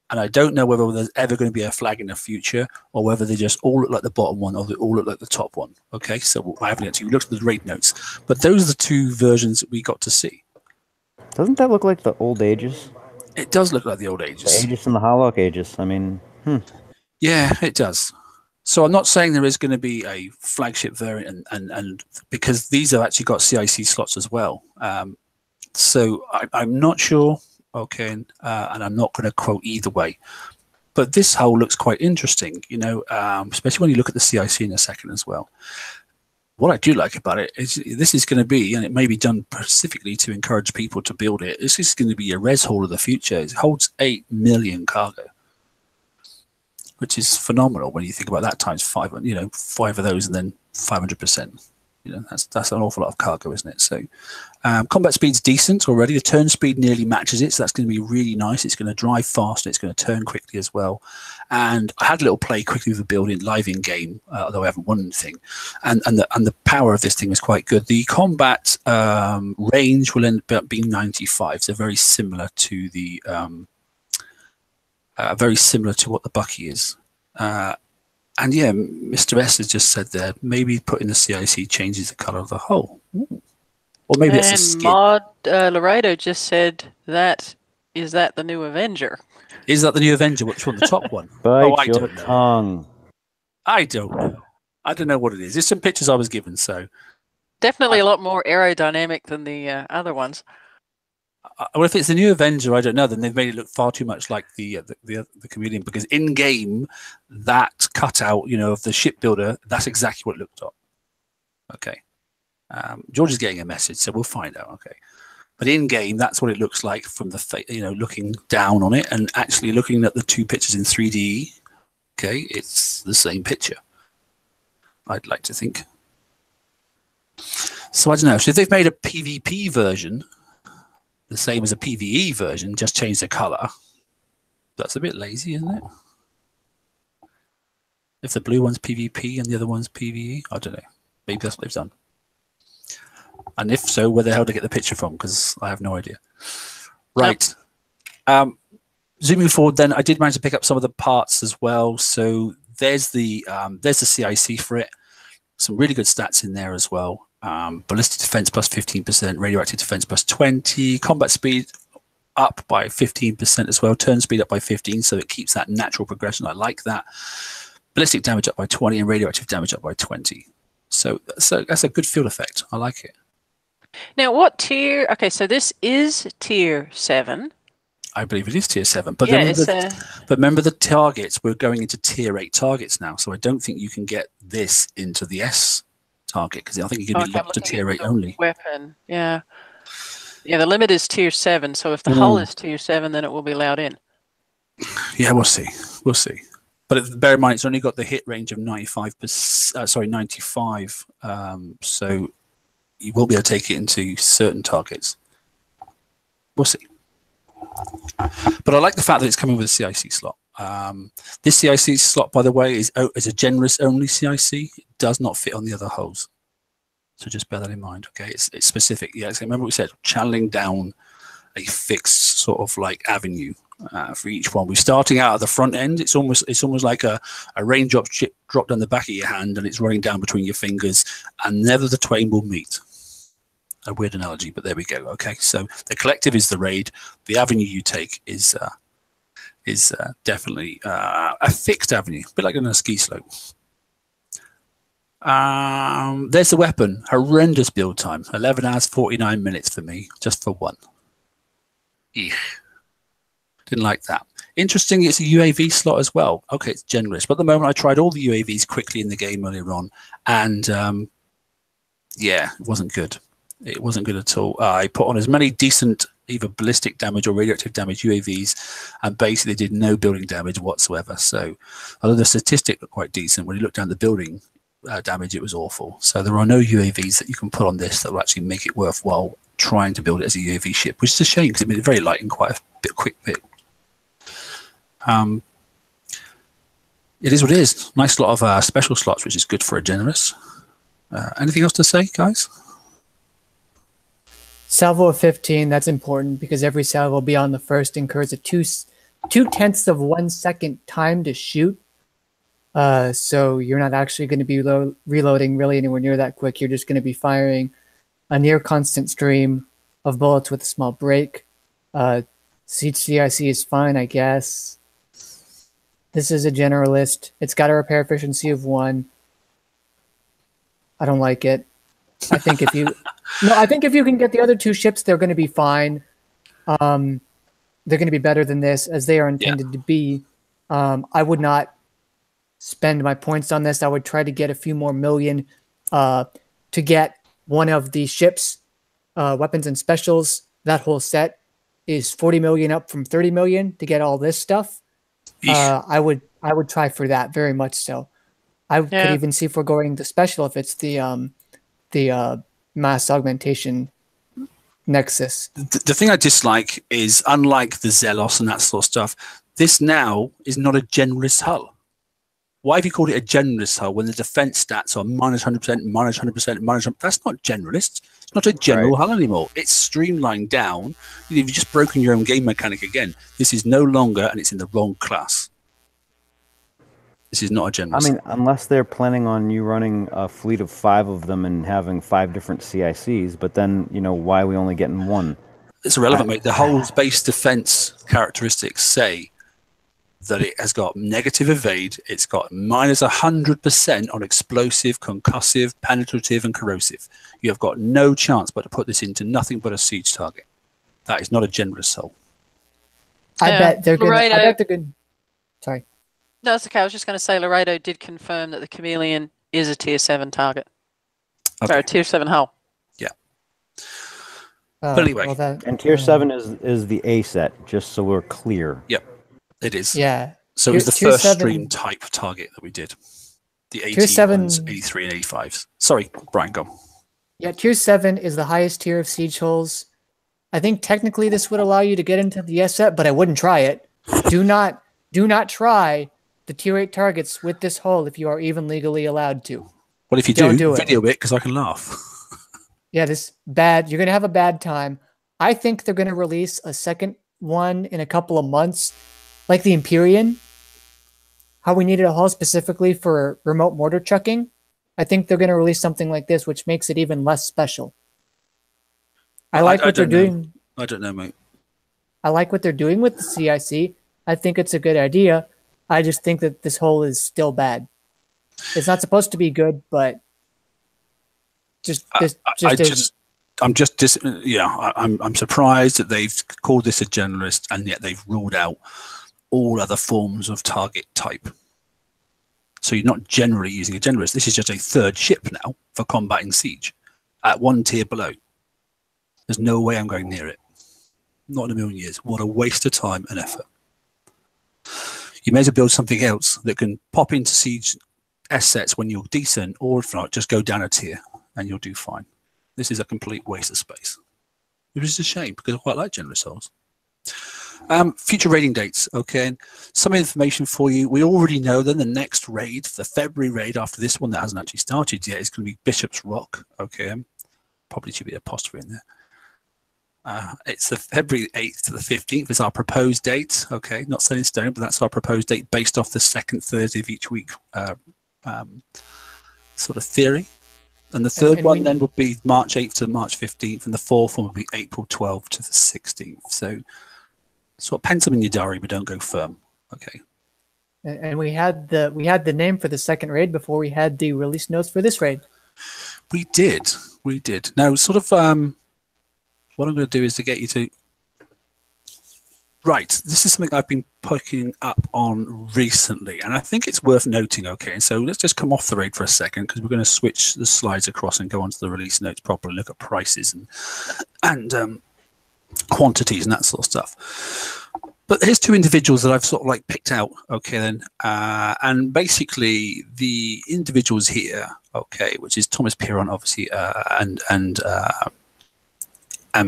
[SPEAKER 1] And I don't know whether there's ever going to be a flag in the future, or whether they just all look like the bottom one or they all look like the top one. Okay, so I haven't actually looked at the raid notes, but those are the 2 versions that we got to see.
[SPEAKER 3] Doesn't that look like the old Aegis?
[SPEAKER 1] It does look like the old Aegis.
[SPEAKER 3] The Aegis and the Hollock Aegis. I mean,
[SPEAKER 1] Yeah, it does. So I'm not saying there is going to be a flagship variant, and because these have actually got CIC slots as well. So I'm not sure. Okay, and I'm not going to quote either way, but this hull looks quite interesting, you know, especially when you look at the CIC in a second as well. What I do like about it is this is going to be, and it may be done specifically to encourage people to build it, this is going to be a res hull of the future. It holds 8 million cargo, which is phenomenal when you think about that times 5, you know, 5 of those and then 500%. You know, that's an awful lot of cargo, isn't it? So combat speed's decent already. The turn speed nearly matches it, so that's going to be really nice. It's going to drive fast, and it's going to turn quickly as well. And I had a little play quickly with the building live in game, although I haven't won anything. And the power of this thing is quite good. The combat range will end up being 95, so very similar to the what the Bucky is. And yeah, Mr. S has just said there, maybe putting the CIC changes the color of the hull. Ooh. Or maybe it's a skin.
[SPEAKER 2] Mod Laredo just said is that the new Avenger?
[SPEAKER 1] Is that the new Avenger? Which one? The top one?
[SPEAKER 3] Bite your tongue.
[SPEAKER 1] I don't know. I don't know what it is. There's some pictures I was given, so.
[SPEAKER 2] Definitely a lot more aerodynamic than the other ones.
[SPEAKER 1] Well, if it's the new Avenger, I don't know. Then they've made it look far too much like the Chameleon, because in game, that cutout, you know, of the shipbuilder, that's exactly what it looked like. Okay, George is getting a message, so we'll find out. Okay, but in game, that's what it looks like from the you know, looking down on it and actually looking at the 2 pictures in 3D. Okay, it's the same picture. I'd like to think. So I don't know. So if they've made a PvP version, the same as a PvE version, just change the color, that's a bit lazy, isn't it? If the blue one's PvP and the other one's PvE, I don't know. Maybe that's what they've done. And if so, where the hell to get the picture from? Because I have no idea. Right. Yep. Zooming forward, then I did manage to pick up some of the parts as well. So there's the CIC for it. Some really good stats in there as well. Ballistic defense plus 15%, radioactive defense plus 20, combat speed up by 15% as well. Turn speed up by 15, so it keeps that natural progression. I like that. Ballistic damage up by 20 and radioactive damage up by 20. So that's a good field effect. I like it.
[SPEAKER 2] Now, what tier? Okay, so this is tier 7.
[SPEAKER 1] I believe it is tier 7. But,
[SPEAKER 2] Yeah,
[SPEAKER 1] but remember the targets, we're going into tier 8 targets now. So I don't think you can get this into the S target, because I think you can be locked to tier 8 only.
[SPEAKER 2] Weapon, yeah. Yeah, the limit is tier 7. So if the hull is tier 7, then it will be allowed in.
[SPEAKER 1] Yeah, we'll see. We'll see. But bear in mind, it's only got the hit range of 95. So you will be able to take it into certain targets. We'll see. But I like the fact that it's coming with a CIC slot. This CIC slot, by the way, is a generalist only CIC. It does not fit on the other hulls. So just bear that in mind. Okay, it's specific. Yeah, so remember what we said, channeling down a fixed sort of like avenue for each one. We're starting out at the front end. It's almost like a raindrop chip dropped on the back of your hand, and it's running down between your fingers, and never the twain will meet. A weird analogy, but there we go. Okay, so the collective is the raid. The avenue you take is definitely a fixed avenue, a bit like on a ski slope. There's the weapon. Horrendous build time. 11 hours, 49 minutes for me, just for one. Eek. Didn't like that. Interesting, it's a UAV slot as well. Okay, it's generalist. But at the moment, I tried all the UAVs quickly in the game earlier on, and yeah, it wasn't good. It wasn't good at all. I put on as many decent either ballistic damage or radioactive damage UAVs, and basically did no building damage whatsoever. So although the statistic looked quite decent, when you look down the building damage, it was awful. So there are no UAVs that you can put on this that will actually make it worthwhile trying to build it as a UAV ship, which is a shame because it's very light and quite a quick bit. It is what it is. Nice lot of special slots, which is good for a generalist. Anything else to say, guys?
[SPEAKER 4] Salvo of 15, that's important because every salvo beyond the first incurs a 2/10 of 1 second time to shoot. So you're not actually going to be reloading really anywhere near that quick. You're just going to be firing a near constant stream of bullets with a small break. Siege CIC is fine, I guess. This is a generalist. It's got a repair efficiency of 1. I don't like it. I think if you can get the other 2 ships, they're going to be fine. They're going to be better than this, as they are intended to be. I would not spend my points on this. I would try to get a few more million to get one of the ships, weapons and specials. That whole set is 40 million up from 30 million to get all this stuff. I would try for that very much so. I could even see if we're going the special if it's the mass augmentation nexus.
[SPEAKER 1] The thing I dislike is, unlike the Zelos and that sort of stuff, this now is not a generalist hull. Why have you called it a generalist hull when the defense stats are minus 100%, minus 100%, minus 100%? That's not generalist. It's not a general hull anymore. It's streamlined down. You've just broken your own game mechanic again. This is no longer, and it's in the wrong class. This is not a generalist.
[SPEAKER 3] I mean, unless they're planning on you running a fleet of 5 of them and having 5 different CICs, but then, you know, why are we only getting 1?
[SPEAKER 1] It's irrelevant, mate. The hull's base defense characteristics say that it has got negative evade, it's got minus 100% on explosive, concussive, penetrative, and corrosive. You have got no chance but to put this into nothing but a siege target. That is not a generalist hull.
[SPEAKER 4] I bet they're good. Sorry.
[SPEAKER 2] No, that's okay. I was just going to say Laredo did confirm that the Chameleon is a tier 7 target.
[SPEAKER 1] Okay.
[SPEAKER 2] Sorry, tier 7 hull.
[SPEAKER 1] Yeah. But anyway.
[SPEAKER 3] And tier 7 is the A set, just so we're clear.
[SPEAKER 1] Yep, it is.
[SPEAKER 4] Yeah.
[SPEAKER 1] So it was the first stream type target that we did. The 81s, 83, and 85s. Sorry, Brian, go.
[SPEAKER 4] Yeah, tier 7 is the highest tier of siege hulls. I think technically this would allow you to get into the S set, but I wouldn't try it. Do not try the tier 8 targets with this hull if you are even legally allowed to.
[SPEAKER 1] Well, if you do video it because I can laugh.
[SPEAKER 4] Yeah, this bad. You're going to have a bad time. I think they're going to release a second one in a couple of months, like the Empyrean. How we needed a hull specifically for remote mortar chucking. I think they're going to release something like this, which makes it even less special. I like what they're doing.
[SPEAKER 1] I don't know, mate.
[SPEAKER 4] I like what they're doing with the CIC. I think it's a good idea. I just think that this hull is still bad. It's not supposed to be good, but
[SPEAKER 1] I'm surprised that they've called this a generalist and yet they've ruled out all other forms of target type. So you're not generally using a generalist. This is just a third ship now for combating siege at one tier below. There's no way I'm going near it. Not in a million years. What a waste of time and effort. You may as well build something else that can pop into siege assets when you're decent, or if not, just go down a tier and you'll do fine. This is a complete waste of space, which is a shame because I quite like Generalist Hulls. Future raiding dates, okay. Some information for you. We already know that the next raid, the February raid after this one that hasn't actually started yet, is going to be Bishop's Rock, okay. Probably should be an apostrophe in there. It's the February 8th to the 15th is our proposed date, okay. Not set in stone, but that's our proposed date based off the second Thursday of each week sort of theory. And the third one then will be March 8th to March 15th, and the fourth one will be April 12th to the 16th. So sort of pencil in your diary, but don't go firm. Okay.
[SPEAKER 4] And we had the name for the second raid before we had the release notes for this raid.
[SPEAKER 1] We did. Now, sort of, what I'm going to do is to get you to. Right, this is something I've been picking up on recently, and I think it's worth noting, okay, so let's just come off the raid for a second because we're going to switch the slides across and go onto the release notes properly, look at prices and quantities and that sort of stuff. But here's two individuals that I've sort of like picked out, okay, then, and basically the individuals here, okay, which is Thomas Piron, obviously, and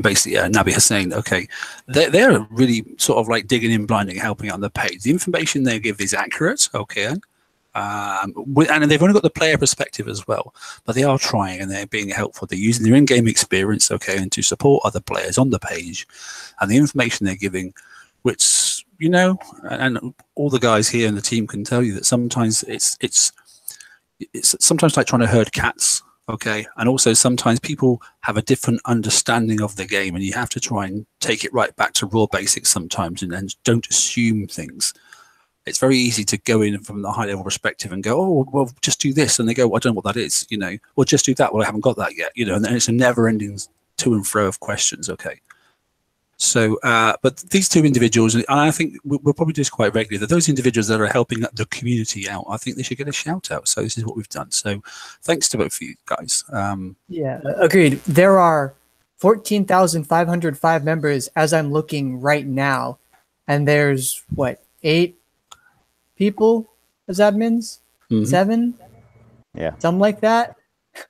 [SPEAKER 1] basically Nabi Hussain, okay, they're really sort of like digging in blindly, helping out on the page. The information they give is accurate, okay, and they've only got the player perspective as well, but they are trying and they're being helpful. They're using their in-game experience, okay, and to support other players on the page, and the information they're giving, which, you know, and all the guys here in the team can tell you that sometimes it's sometimes like trying to herd cats. Okay, and also sometimes people have a different understanding of the game, and you have to try and take it right back to raw basics sometimes, and don't assume things. It's very easy to go in from the high level perspective and go, oh, well, just do this, and they go, well, I don't know what that is, you know, well, just do that. Well, I haven't got that yet, you know, and then it's a never-ending to and fro of questions. Okay. So, but these two individuals, and I think we'll probably do this quite regularly, that those individuals that are helping the community out, I think they should get a shout out. So this is what we've done. So thanks to both of you guys.
[SPEAKER 4] Yeah, agreed. There are 14,505 members as I'm looking right now. And there's, what, 8 people as admins? 7?
[SPEAKER 3] Yeah.
[SPEAKER 4] Something like that.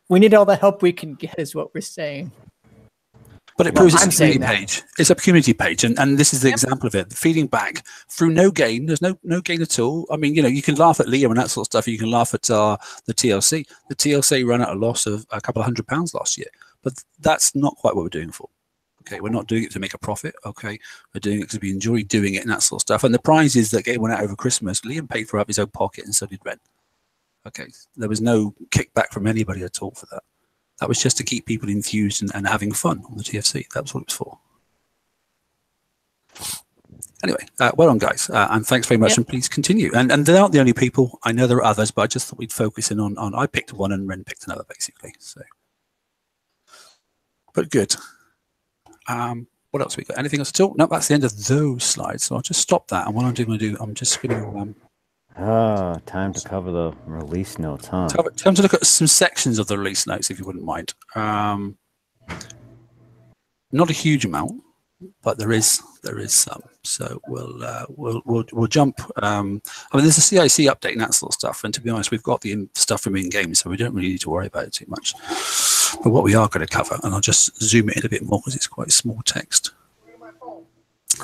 [SPEAKER 4] We need all the help we can get is what we're saying.
[SPEAKER 1] But it proves it's a community page. It's a community page, and this is the example of it. Feeding back through no gain. There's no gain at all. I mean, you know, you can laugh at Liam and that sort of stuff. You can laugh at the TLC. The TLC ran at a loss of a couple of £100 last year, but that's not quite what we're doing it for. Okay, we're not doing it to make a profit. Okay, we're doing it because we enjoy doing it and that sort of stuff. And the prizes that went out over Christmas, Liam paid for out of his own pocket, and so did Ren. Okay, there was no kickback from anybody at all for that. That was just to keep people enthused and having fun on the TFC. That was what it was for. Anyway, well done, guys. And thanks very much. Yep. And please continue. And they aren't the only people. I know there are others, but I just thought we'd focus in on I picked one and Ren picked another, basically. So, but good. What else we got? Anything else at all? No, that's the end of those slides. So I'll just stop that. And what I'm going to do, I'm just going to...
[SPEAKER 3] time to cover the release notes, huh?
[SPEAKER 1] Time to look at some sections of the release notes, if you wouldn't mind. Not a huge amount, but there is some. So we'll jump. I mean, there's a CIC update and that sort of stuff. And to be honest, we've got the stuff from in-game, so we don't really need to worry about it too much. But what we are going to cover, and I'll just zoom it in a bit more because it's quite small text.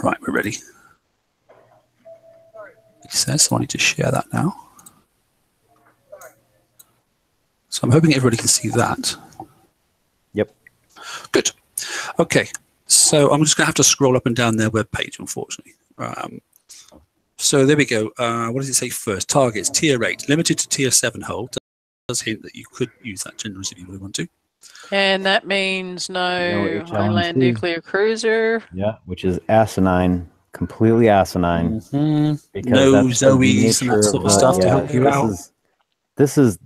[SPEAKER 1] Right, we're ready. It says, so I need to share that now. So I'm hoping everybody can see that.
[SPEAKER 3] Yep.
[SPEAKER 1] Good. Okay. So I'm just going to have to scroll up and down their webpage, unfortunately. So there we go. What does it say first? Targets, tier 8, limited to tier 7 hull. Does hint that you could use that generous if you really want to.
[SPEAKER 2] And that means no Highland
[SPEAKER 3] HLNC.
[SPEAKER 2] nuclear cruiser.
[SPEAKER 3] Yeah, which is asinine, completely asinine. Because
[SPEAKER 1] No
[SPEAKER 3] that's the
[SPEAKER 1] Zoes and that
[SPEAKER 3] nature
[SPEAKER 1] sort of
[SPEAKER 3] the-
[SPEAKER 1] stuff to
[SPEAKER 3] yeah,
[SPEAKER 1] help you out.
[SPEAKER 3] This is.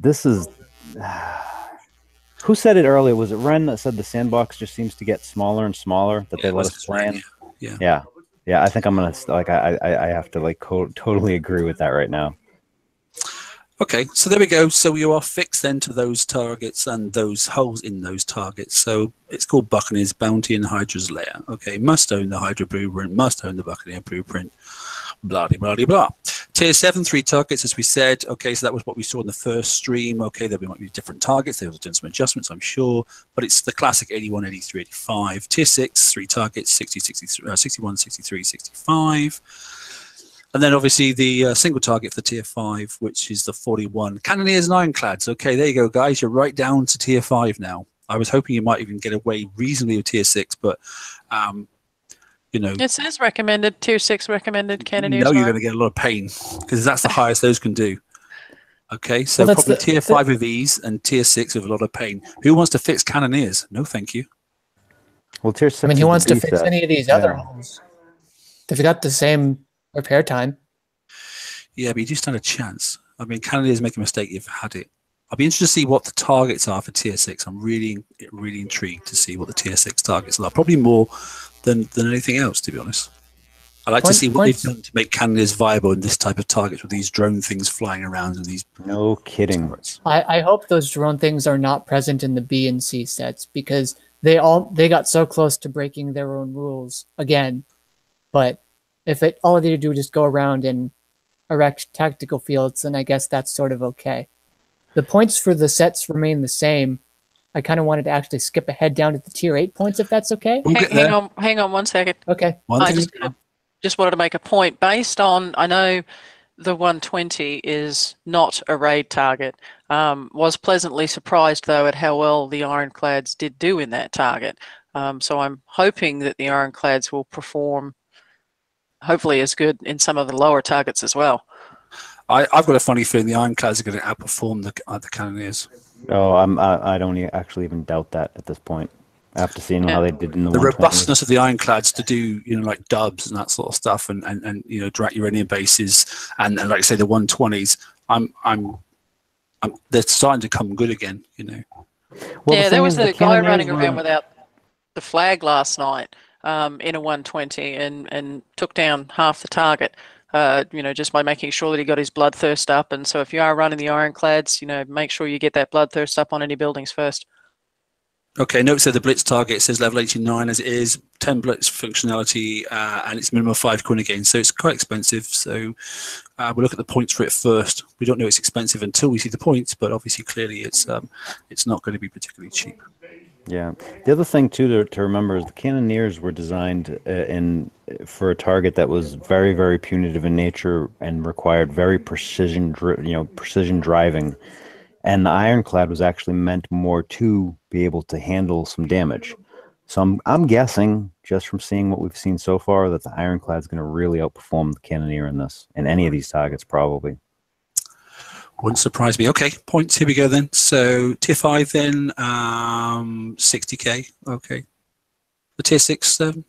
[SPEAKER 3] Who said it earlier? Was it Ren that said the sandbox just seems to get smaller and smaller? That they let us play in.
[SPEAKER 1] Yeah.
[SPEAKER 3] Yeah. I think I'm gonna I have to totally agree with that right now.
[SPEAKER 1] Okay, so there we go. So you are fixed then to those targets and those holes in those targets. So it's called Buccaneer's Bounty and Hydra's Lair. Okay, must own the Hydra blueprint, must own the Buccaneer blueprint, blah, blah, blah, blah. Tier 7, 3 targets, as we said. Okay, so that was what we saw in the first stream. Okay, there might be different targets. They've done some adjustments, I'm sure. But it's the classic 81, 83, 85. Tier 6, 3 targets, 60, 63, 61, 63, 65. And then obviously the single target for tier 5, which is the 41. Cannoneers and Ironclads. Okay, there you go, guys. You're right down to tier 5 now. I was hoping you might even get away reasonably with tier 6, but, you know.
[SPEAKER 2] It says recommended, tier 6 recommended Cannoneers.
[SPEAKER 1] No, you're going to get a lot of pain because that's the highest those can do. Okay, so probably tier 5 with these and tier 6 with a lot of pain. Who wants to fix Cannoneers? No, thank you.
[SPEAKER 3] Well, tier 6.
[SPEAKER 4] I mean, who wants to fix any of these other holes? They've got the same repair time.
[SPEAKER 1] Yeah, but you do stand a chance. I mean, Cannoneers make a mistake if you've had it. I'll be interested to see what the targets are for tier 6. I'm really intrigued to see what the tier 6 targets are. Probably more than anything else, to be honest. I'd like to see what they've done to make Cannoneers viable in this type of targets with these drone things flying around and these.
[SPEAKER 3] No kidding.
[SPEAKER 4] I hope those drone things are not present in the B and C sets because they got so close to breaking their own rules again. But if all they do is just go around and erect tactical fields, then I guess that's sort of okay. The points for the sets remain the same. I kind of wanted to actually skip ahead down to the tier 8 points, if that's okay.
[SPEAKER 2] Hang on 1 second.
[SPEAKER 4] Okay.
[SPEAKER 2] I just wanted to make a point based on, I know the 120 is not a raid target. Was pleasantly surprised though at how well the Ironclads did do in that target. So I'm hoping that the Ironclads will perform hopefully as good in some of the lower targets as well.
[SPEAKER 1] I've got a funny feeling the Ironclads are going to outperform the Cannoneers.
[SPEAKER 3] Oh, I don't actually even doubt that at this point. After seeing how they did in the
[SPEAKER 1] robustness of the Ironclads to do, you know, like dubs and that sort of stuff, and you know, direct uranium bases, and like I say, the 120s. They're starting to come good again, you know.
[SPEAKER 3] Well,
[SPEAKER 2] yeah, there was a guy running around without the flag last night in a 120 and took down half the target. You know, just by making sure that he got his bloodthirst up. And so if you are running the Ironclads, you know, make sure you get that bloodthirst up on any buildings first. Okay, note so the Blitz target says level 89 as it is, 10 Blitz functionality, and it's minimum 5 coin again. So it's quite expensive. So we'll look at the points for it first. We don't know it's expensive until we see the points, but obviously clearly it's not going to be particularly cheap.
[SPEAKER 3] Yeah. The other thing too to remember is the Cannoneers were designed for a target that was very, very punitive in nature and required very precision driving. And the Ironclad was actually meant more to be able to handle some damage. So I'm guessing, just from seeing what we've seen so far, that the Ironclad is going to really outperform the Cannoneer in any of these targets, probably.
[SPEAKER 1] Wouldn't surprise me. Okay, points. Here we go then. So tier 5 then, 60k. Okay. The tier 6 then.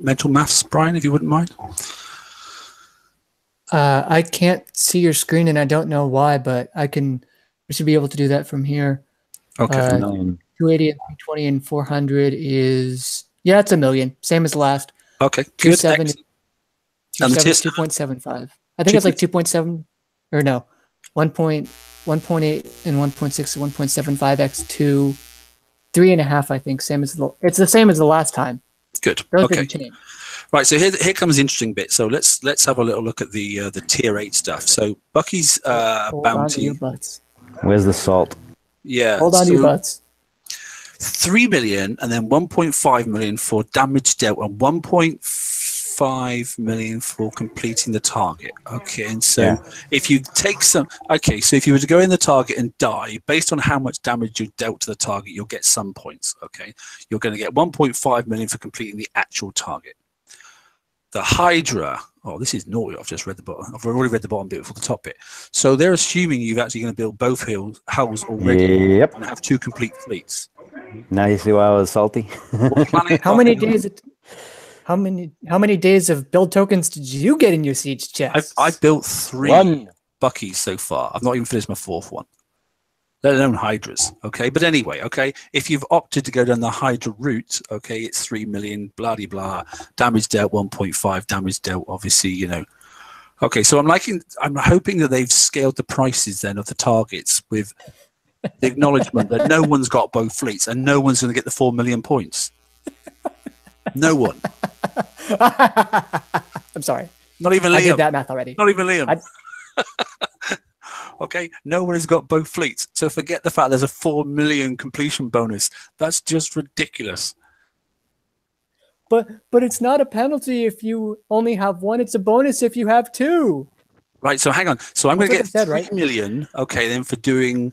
[SPEAKER 1] Mental maths, Brian, if you wouldn't mind.
[SPEAKER 4] I can't see your screen and I don't know why, but we should be able to do that from here.
[SPEAKER 1] Okay.
[SPEAKER 4] 280 and 320 and 400 is, yeah, it's 1 million. Same as last.
[SPEAKER 1] Okay, good.
[SPEAKER 4] 2.75. I think it's like 2.7 or no, 1.8 and 1.6 and 1.75x 2, 3.5. I think it's the same as the last time.
[SPEAKER 1] Good. Okay. Right. So here comes the interesting bit. So let's have a little look at the tier 8 stuff. So Bucky's bounty.
[SPEAKER 3] Where's the salt?
[SPEAKER 1] Yeah.
[SPEAKER 4] Hold on to your butts.
[SPEAKER 1] 3 million and then 1.5 million for damage dealt and 1.5 million for completing the target. Okay, and so if you take so if you were to go in the target and die, based on how much damage you dealt to the target, you'll get some points. Okay, you're going to get 1.5 million for completing the actual target. the Hydra. Oh, this is naughty. I've just read the bottom. I've already read the bottom bit before the top bit. So they're assuming you've actually going to build both hulls already
[SPEAKER 3] Yep.
[SPEAKER 1] and have 2 complete fleets.
[SPEAKER 3] Now you see why I was salty.
[SPEAKER 1] What planet
[SPEAKER 4] How
[SPEAKER 1] are
[SPEAKER 4] many
[SPEAKER 1] they on?
[SPEAKER 4] days? How many days of build tokens did you get in your siege chest?
[SPEAKER 1] I've built 3
[SPEAKER 3] One.
[SPEAKER 1] Buckies so far. I've not even finished my 4th one, let alone Hydras. Okay, but anyway, okay, if you've opted to go down the Hydra route, okay, it's 3 million, blah de blah, damage dealt 1.5, damage dealt, obviously, you know. Okay, so I'm hoping that they've scaled the prices then of the targets with the acknowledgement that no one's got both fleets and no one's going to get the 4 million points. No one.
[SPEAKER 4] I'm sorry.
[SPEAKER 1] Not even
[SPEAKER 4] I
[SPEAKER 1] Liam.
[SPEAKER 4] did that math already.
[SPEAKER 1] Not even Liam. Okay, no one has got both fleets. So forget the fact there's a 4 million completion bonus. That's just ridiculous.
[SPEAKER 4] But it's not a penalty if you only have one. It's a bonus if you have 2.
[SPEAKER 1] Right, so hang on. So I'm going to
[SPEAKER 4] That's
[SPEAKER 1] get
[SPEAKER 4] what I said,
[SPEAKER 1] 3
[SPEAKER 4] right?
[SPEAKER 1] million, okay, then for doing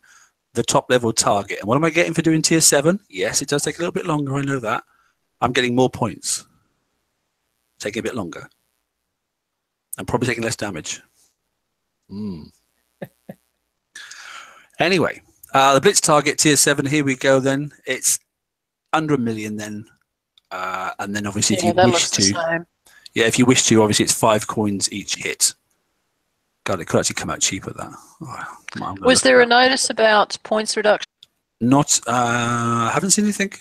[SPEAKER 1] the top level target. And what am I getting for doing tier 7? Yes, it does take a little bit longer, I know that. I'm getting more points. Taking a bit longer. I'm probably taking less damage. Anyway, the blitz target tier 7, here we go then. It's under 1 million then. And then obviously if you
[SPEAKER 2] that
[SPEAKER 1] wish
[SPEAKER 2] looks the
[SPEAKER 1] to,
[SPEAKER 2] same.
[SPEAKER 1] yeah, if you wish to, obviously it's 5 coins each hit. God, it could actually come out cheaper that. Oh,
[SPEAKER 2] Was there a notice about points reduction?
[SPEAKER 1] Not, I haven't seen anything.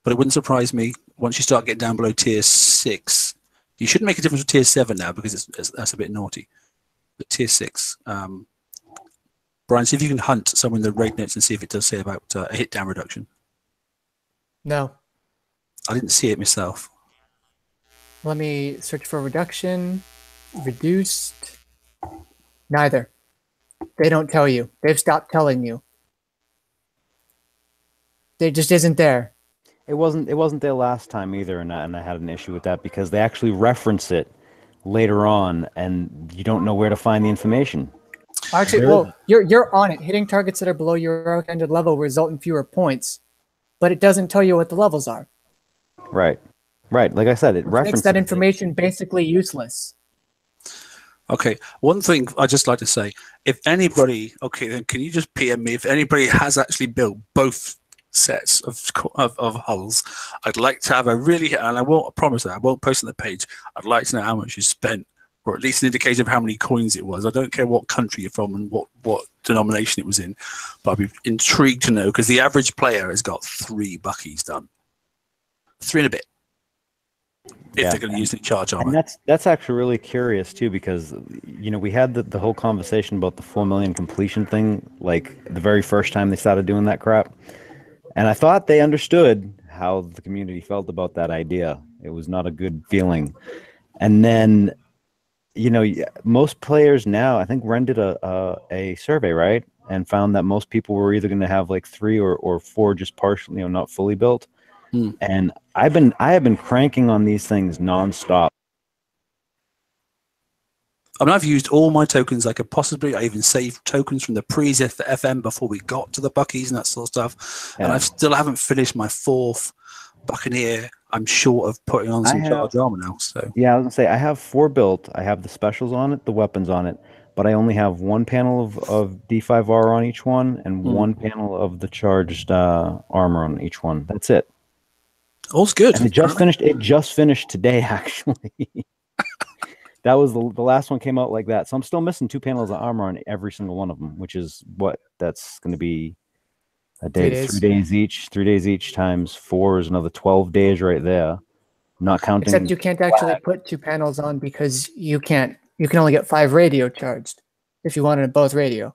[SPEAKER 1] But it wouldn't surprise me once you start getting down below tier 6. You shouldn't make a difference with tier 7 now because that's a bit naughty. But tier 6. Brian, see if you can hunt some in the raid notes and see if it does say about a hit down reduction.
[SPEAKER 4] No.
[SPEAKER 1] I didn't see it myself.
[SPEAKER 4] Let me search for reduction. Reduced. Neither. They don't tell you. They've stopped telling you. It just isn't there.
[SPEAKER 3] It wasn't there last time either, and I had an issue with that because they actually reference it later on, and you don't know where to find the information.
[SPEAKER 4] Actually, well, you're on it. Hitting targets that are below your recommended level result in fewer points, but it doesn't tell you what the levels are.
[SPEAKER 3] Right. Like I said, it
[SPEAKER 4] Which
[SPEAKER 3] references
[SPEAKER 4] makes that
[SPEAKER 3] it.
[SPEAKER 4] information basically useless.
[SPEAKER 1] Okay, one thing I'd just like to say, if anybody, okay, then can you just PM me if anybody has actually built both sets of hulls? I'd like to have a really, and I won't promise that, I won't post on the page, I'd like to know how much you spent, or at least an indication of how many coins it was. I don't care what country you're from and what denomination it was in, but I'd be intrigued to know, because the average player has got 3 Buckies done. 3 and a bit. If they're going to use the charge armor.
[SPEAKER 3] And that's actually really curious too, because we had the whole conversation about the 4 million completion thing, like the very first time they started doing that crap, and I thought they understood how the community felt about that idea. It was not a good feeling, and then most players now, I think Ren did a survey, right, and found that most people were either going to have like 3 or 4 just partially, not fully built. And I have been cranking on these things nonstop.
[SPEAKER 1] I mean, I've used all my tokens I could possibly. I even saved tokens from the FM before we got to the Buckies and that sort of stuff. Yeah. And I still haven't finished my 4th Buccaneer. I'm short of putting on some charge armor now. So
[SPEAKER 3] yeah, I was gonna say I have 4 built. I have the specials on it, the weapons on it, but I only have 1 panel of D5R on each one and 1 panel of the charged armor on each one. That's it.
[SPEAKER 1] All's good.
[SPEAKER 3] And it just finished today, actually. That was the last one came out like that. So I'm still missing 2 panels of armor on every single one of them, which is that's going to be a day, 3 days each. 3 days each times 4 is another 12 days right there. Not counting.
[SPEAKER 4] Except you can't actually put 2 panels on because you can only get 5 radio charged if you wanted both radio.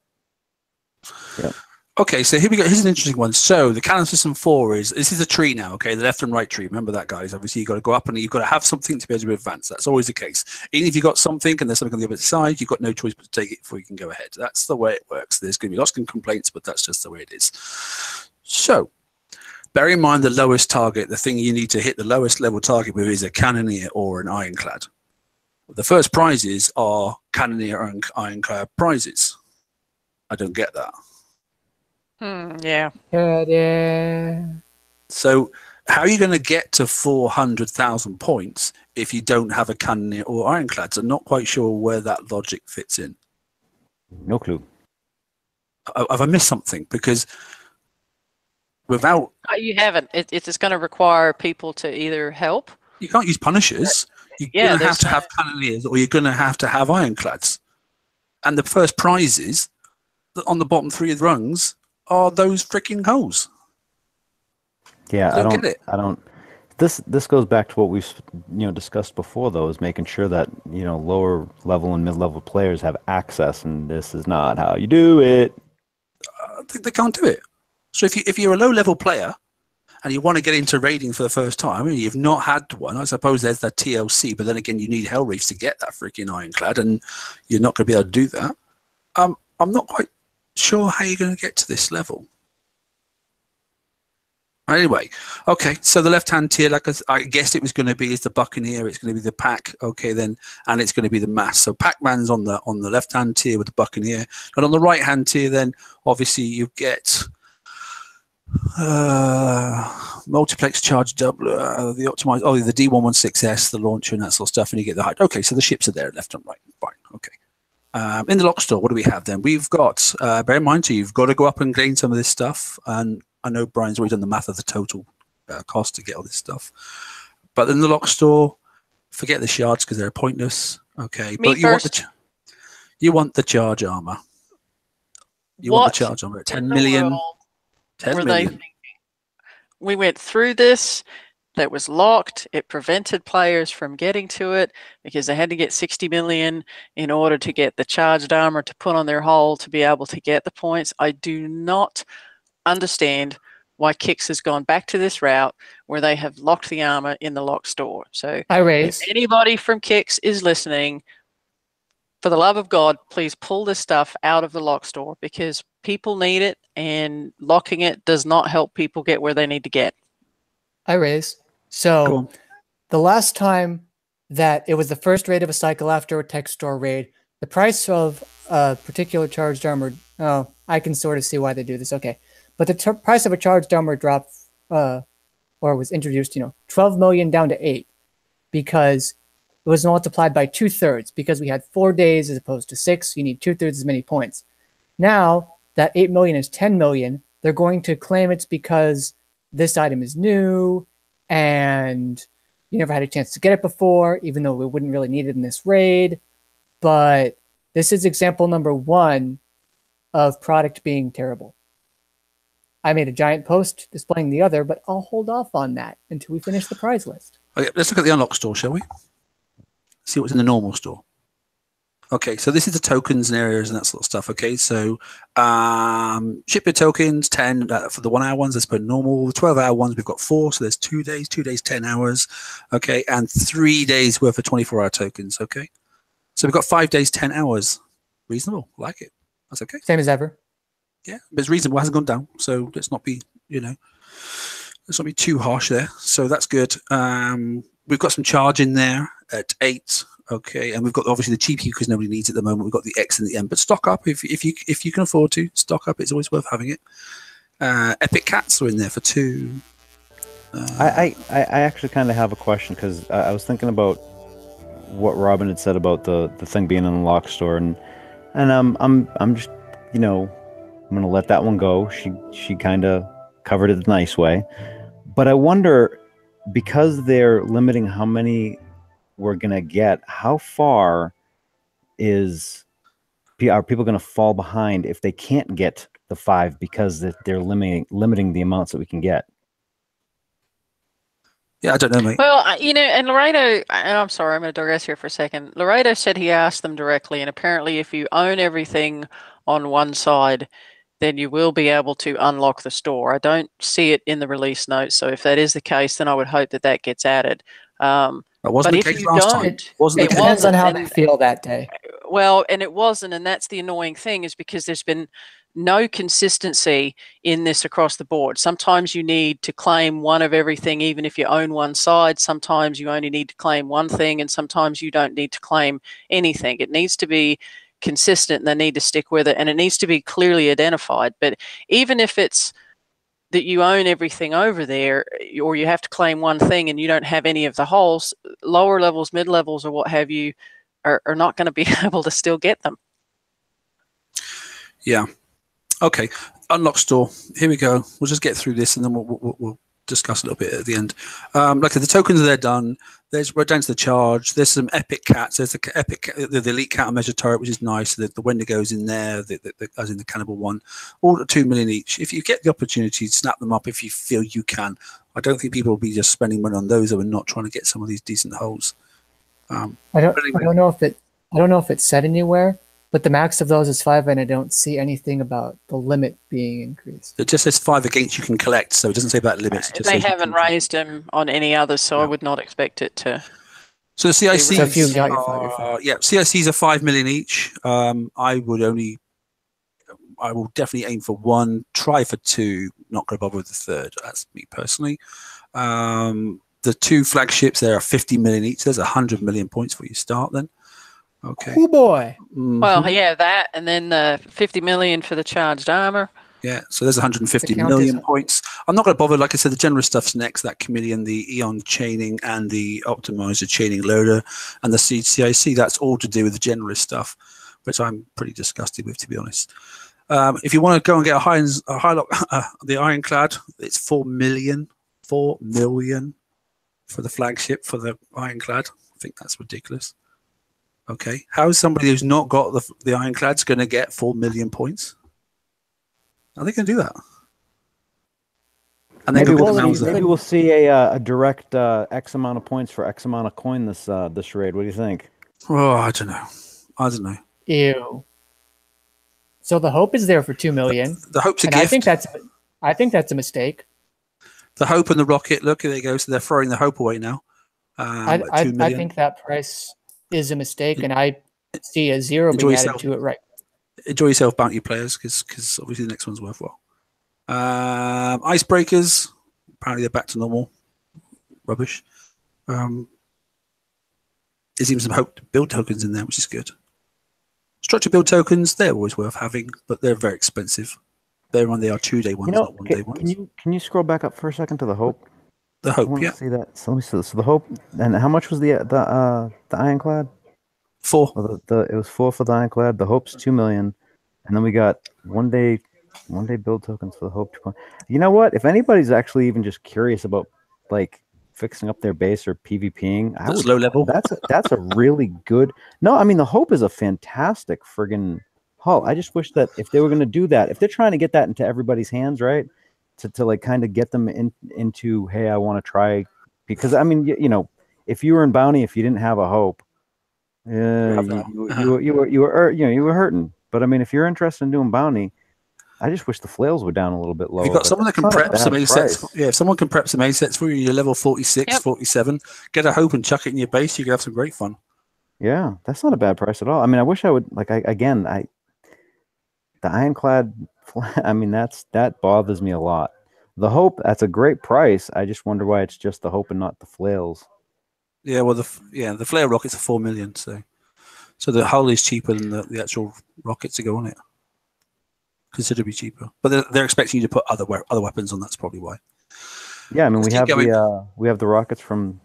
[SPEAKER 3] Yep.
[SPEAKER 1] Okay, so here we go. Here's an interesting one. So the Cannon System 4 this is a tree now, okay? The left and right tree. Remember that, guys. Obviously, you've got to go up and you've got to have something to be able to advance. That's always the case. Even if you've got something and there's something on the other side, you've got no choice but to take it before you can go ahead. That's the way it works. There's going to be lots of complaints, but that's just the way it is. So bear in mind the lowest target, the thing you need to hit the lowest level target with is a Cannoneer or an Ironclad. The first prizes are Cannoneer and Ironclad prizes. I don't get that.
[SPEAKER 2] Yeah.
[SPEAKER 4] Yeah.
[SPEAKER 1] So how are you going to get to 400,000 points if you don't have a cannoneer or ironclads? I'm not quite sure where that logic fits in.
[SPEAKER 3] No clue.
[SPEAKER 1] Have I missed something? Because without...
[SPEAKER 2] You haven't. It's going to require people to either help.
[SPEAKER 1] You can't use punishers. You're going to have to have cannoneers, or you're going to have ironclads. And the first prizes on the bottom 3 rungs are those freaking holes.
[SPEAKER 3] Yeah, I don't. This goes back to what we've discussed before, though, is making sure that lower level and mid level players have access, and this is not how you do it.
[SPEAKER 1] I think they can't do it. So if you're a low level player and you want to get into raiding for the first time, and you've not had one, I suppose there's that TLC, but then again, you need Hell Reefs to get that freaking ironclad, and you're not going to be able to do that. I'm not quite sure how you're going to get to this level. Anyway, okay, so the left-hand tier, like I guessed it was going to be, is the Buccaneer, it's going to be the Pack, okay, then, and it's going to be the Mass. So Pac-Man's on the left-hand tier with the Buccaneer, and on the right-hand tier, then obviously you get multiplex charge double, the optimized, the D116S, the launcher, and that sort of stuff, and you get the height. Okay, so the ships are there, left and right, fine, okay. In the lock store, what do we have then? We've got, bear in mind, so you've got to go up and gain some of this stuff, and I know Brian's already done the math of the total cost to get all this stuff. But in the lock store, forget the shards because they're pointless. Okay, but you want the charge armor. You want the charge armor at 10 million. 10
[SPEAKER 2] were
[SPEAKER 1] million.
[SPEAKER 2] they thinking? We went through this. That was locked. It prevented players from getting to it because they had to get 60 million in order to get the charged armor to put on their hull to be able to get the points. I do not understand why Kix has gone back to this route where they have locked the armor in the lock store. So if anybody from Kix is listening, for the love of God, please pull this stuff out of the lock store because people need it, and locking it does not help people get where they need to get.
[SPEAKER 4] So the last time that it was the first raid of a cycle after a tech store raid, the price of a particular charged armor, I can sort of see why they do this. Okay. But the price of a charged armor dropped, or was introduced, 12 million down to 8 because it was multiplied by 2/3 because we had 4 days as opposed to 6. You need 2/3 as many points. Now that 8 million is 10 million, they're going to claim it's because this item is new and you never had a chance to get it before, even though we wouldn't really need it in this raid. But this is example number 1 of product being terrible. I made a giant post displaying the other, but I'll hold off on that until we finish the prize list.
[SPEAKER 1] Okay, let's look at the unlock store, shall we? See what's in the normal store. Okay, so this is the tokens and areas and that sort of stuff. Okay, so Shipyard tokens, 10 for the 1 hour ones, as per normal. The 12-hour ones, we've got 4, so there's 2 days, 10 hours. Okay, and 3 days worth of 24-hour tokens. Okay, so we've got 5 days, 10 hours. Reasonable, like it. That's okay.
[SPEAKER 4] Same as ever.
[SPEAKER 1] Yeah, but it's reasonable. It hasn't gone down, so let's not be, let's not be too harsh there. So that's good. We've got some charge in there at 8. Okay, and we've got obviously the GPU because nobody needs it at the moment. We've got the X and the M, but stock up if you can afford to stock up. It's always worth having it. Epic Cats are in there for 2.
[SPEAKER 3] I actually kind of have a question because I was thinking about what Robin had said about the thing being in the lock store, and I'm just I'm gonna let that one go. She kind of covered it the nice way, but I wonder, because they're limiting how many we're gonna get, how far are people gonna fall behind if they can't get the 5 because they're limiting the amounts that we can get?
[SPEAKER 1] Yeah, I don't know, mate.
[SPEAKER 2] Well, and Laredo, and I'm sorry, I'm going to digress here for a second. Laredo said he asked them directly, and apparently if you own everything on one side, then you will be able to unlock the store. I don't see it in the release notes, so if that is the case, then I would hope that gets added.
[SPEAKER 1] That wasn't
[SPEAKER 2] but
[SPEAKER 1] the
[SPEAKER 2] if
[SPEAKER 1] case
[SPEAKER 2] you
[SPEAKER 1] last
[SPEAKER 2] don't,
[SPEAKER 1] time. Wasn't
[SPEAKER 4] It
[SPEAKER 1] the case.
[SPEAKER 4] depends on how they feel that day.
[SPEAKER 2] Well, and it wasn't, and that's the annoying thing, is because there's been no consistency in this across the board. Sometimes you need to claim one of everything, even if you own one side. Sometimes you only need to claim one thing, and sometimes you don't need to claim anything. It needs to be consistent, and they need to stick with it, and it needs to be clearly identified. But even if it's that you own everything over there, or you have to claim one thing and you don't have any of the hulls, lower levels, mid levels, or what have you, are not going to be able to still get them.
[SPEAKER 1] Yeah. Okay. Unlock store. Here we go. We'll just get through this and then we'll discuss a little bit at the end. Like the tokens are there done. We're down to the charge. There's some epic cats. There's the elite countermeasure turret, which is nice. The Wendigo's in there, as in the cannibal one. All at 2 million each. If you get the opportunity, snap them up if you feel you can. I don't think people will be just spending money on those that are not trying to get some of these decent holes.
[SPEAKER 4] I don't know if it's said anywhere, but the max of those is 5, and I don't see anything about the limit being increased.
[SPEAKER 1] It just says 5 against you can collect, so it doesn't say about limits.
[SPEAKER 2] They haven't raised them on any others, so I would not expect it to.
[SPEAKER 1] So the CICs,
[SPEAKER 4] So if you've got your 5, you're fine.
[SPEAKER 1] yeah, CICs are 5 million each. I will definitely aim for 1, try for 2, not going to bother with the 3rd. That's me personally. The 2 flagships, there are 50 million each. There's 100 million points for you start then. Okay.
[SPEAKER 4] Oh boy.
[SPEAKER 1] Mm-hmm.
[SPEAKER 2] Well, yeah, that, and then 50 million for the charged armor.
[SPEAKER 1] Yeah, so there's 150 million points. I'm not going to bother. Like I said, the generous stuff's next. That Chameleon, the Eon chaining, and the Optimizer chaining loader, and the CIC. That's all to do with the generous stuff, which I'm pretty disgusted with, to be honest. If you want to go and get a high lock, the Ironclad, it's 4 million. 4 million for the flagship for the Ironclad. I think that's ridiculous. Okay, how is somebody who's not got the Ironclads going to get 4 million points? Are they going to do that? And then
[SPEAKER 3] maybe we'll see a direct X amount of points for X amount of coin this raid. What do you think?
[SPEAKER 1] Oh, I don't know.
[SPEAKER 4] Ew. So the hope is there for 2 million.
[SPEAKER 1] The hope's a
[SPEAKER 4] and
[SPEAKER 1] gift.
[SPEAKER 4] I think that's a mistake.
[SPEAKER 1] The hope and the rocket. Look, there they go. So they're throwing the hope away now.
[SPEAKER 4] I think that price is a mistake, and I see a 0 being added to it. Right.
[SPEAKER 1] Enjoy yourself, bounty players, because obviously the next one's worthwhile. Icebreakers. Apparently they're back to normal. Rubbish. There's even some hope build tokens in there, which is good. Structure build tokens, they're always worth having, but they're very expensive. They are 2-day ones, not 1-day ones.
[SPEAKER 3] Can you scroll back up for a second to the hope?
[SPEAKER 1] The hope, yeah.
[SPEAKER 3] See that? So let me see this. So the hope, and how much was the Ironclad?
[SPEAKER 1] 4.
[SPEAKER 3] Well, it was 4 for the Ironclad. The hope's 2 million, and then we got 1-day build tokens for the hope. You know what? If anybody's actually even just curious about like fixing up their base or PvPing,
[SPEAKER 1] that's low level.
[SPEAKER 3] That's a really good. No, I mean the hope is a fantastic friggin' hull. I just wish that if they were going to do that, if they're trying to get that into everybody's hands, right? To like kind of get them into, hey, I want to try, because I mean, you know, if you were in bounty, if you didn't have a hope, you were hurting. But I mean, if you're interested in doing bounty, I just wish the flails were down a little bit lower.
[SPEAKER 1] You've got someone that can prep some A sets. Yeah, if someone can prep some A sets for you, you're level 46, 47, get a hope and chuck it in your base, you can have some great fun.
[SPEAKER 3] Yeah, that's not a bad price at all. I mean, I wish I would the Ironclad. I mean, that bothers me a lot. The hope, that's a great price. I just wonder why it's just the hope and not the flails.
[SPEAKER 1] Yeah, well, the flare rockets are 4 million, so the hull is cheaper than the actual rockets to go on it. Considerably cheaper, but they're expecting you to put other weapons on. That's probably why.
[SPEAKER 3] Yeah, I mean, we have the rockets from.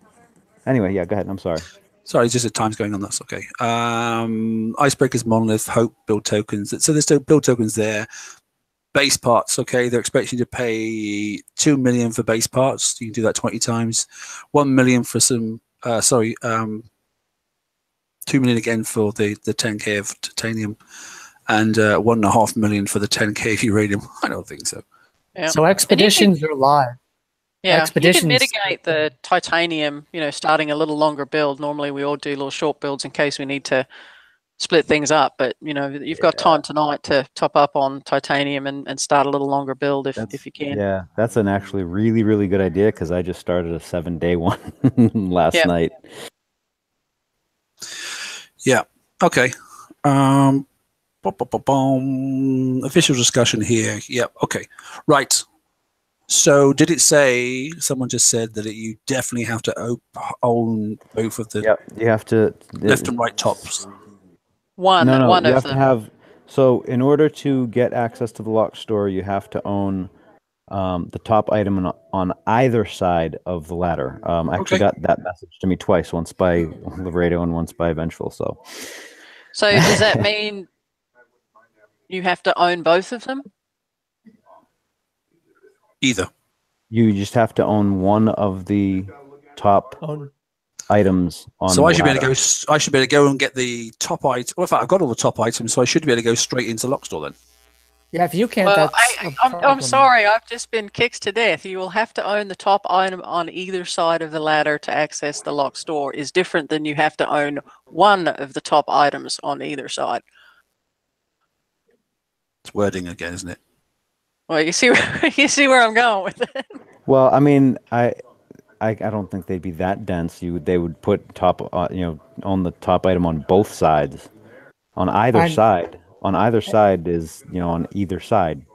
[SPEAKER 3] Anyway, yeah, go ahead. I'm sorry.
[SPEAKER 1] Sorry, it's just that time's going on. That's okay. Icebreakers, Monolith, Hope, build tokens. So there's still build tokens there. Base parts, okay. They're expecting you to pay 2 million for base parts. You can do that 20 times. 1 million for some. 2 million again for the 10k of titanium, and 1.5 million for the 10k of uranium. I don't think so.
[SPEAKER 2] Yeah.
[SPEAKER 4] So expeditions are live.
[SPEAKER 2] Yeah,
[SPEAKER 4] Expeditions.
[SPEAKER 2] you can mitigate the titanium, starting a little longer build. Normally we all do little short builds in case we need to split things up, but you've got time tonight to top up on titanium and start a little longer build if you can.
[SPEAKER 3] Yeah, that's an actually really, really good idea, because I just started a 7-day one last night.
[SPEAKER 1] Yeah. Okay. Official discussion here. Yeah. Okay. Right. So did it say, someone just said that you definitely have to own both of the
[SPEAKER 3] you have to
[SPEAKER 1] left and right tops?
[SPEAKER 2] One
[SPEAKER 3] you
[SPEAKER 2] of
[SPEAKER 3] have
[SPEAKER 2] them.
[SPEAKER 3] to have, so in order to get access to the lock store, you have to own the top item on either side of the ladder. I actually got that message to me twice, once by Laredo and once by Vengeful. So
[SPEAKER 2] does that mean you have to own both of them?
[SPEAKER 1] Either.
[SPEAKER 3] You just have to own one of the top items on.
[SPEAKER 1] So I should be able to go. I should be able to go and get the top item. Well, in fact, I've got all the top items, so I should be able to go straight into Lockstore then.
[SPEAKER 4] Yeah, if you can't,
[SPEAKER 2] Well,
[SPEAKER 4] that's
[SPEAKER 2] I'm sorry, I've just been kicked to death. You will have to own the top item on either side of the ladder to access the lock store. Is different than you have to own one of the top items on either side.
[SPEAKER 1] It's wording again, isn't it?
[SPEAKER 2] Well, you see where I'm going with it.
[SPEAKER 3] Well, I mean, I don't think they'd be that dense. They would put top, on the top item on both sides, on either side. On either side is, on either side,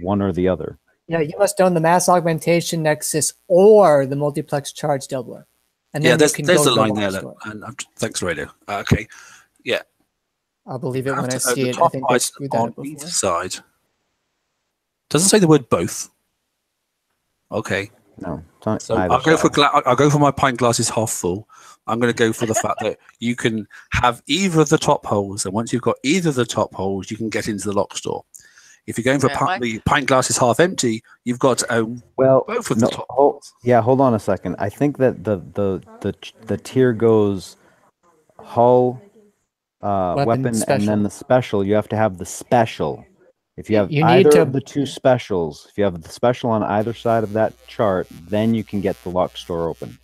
[SPEAKER 3] one or the other.
[SPEAKER 4] Yeah, you must own the mass augmentation nexus or the multiplex charge doubler. And then
[SPEAKER 1] there's
[SPEAKER 4] there's
[SPEAKER 1] the line there. And thanks, Radio. Okay, yeah.
[SPEAKER 4] I'll believe it when I see it.
[SPEAKER 1] I
[SPEAKER 4] think I screwed that up
[SPEAKER 1] on
[SPEAKER 4] before.
[SPEAKER 1] either side. Doesn't say the word both. Okay.
[SPEAKER 3] No, it's not
[SPEAKER 1] So
[SPEAKER 3] either
[SPEAKER 1] I'll go for my pint glasses half full. I'm going to go for the fact that you can have either of the top holes, and once you've got either of the top holes, you can get into the lock store. If you're going for the pint glasses half empty, you've got to own both of the top holes.
[SPEAKER 3] Yeah, hold on a second. I think that the tier goes hull, weapon, and then the special. You have to have the special. If you have either of the two specials, if you have the special on either side of that chart, then you can get the lock store open.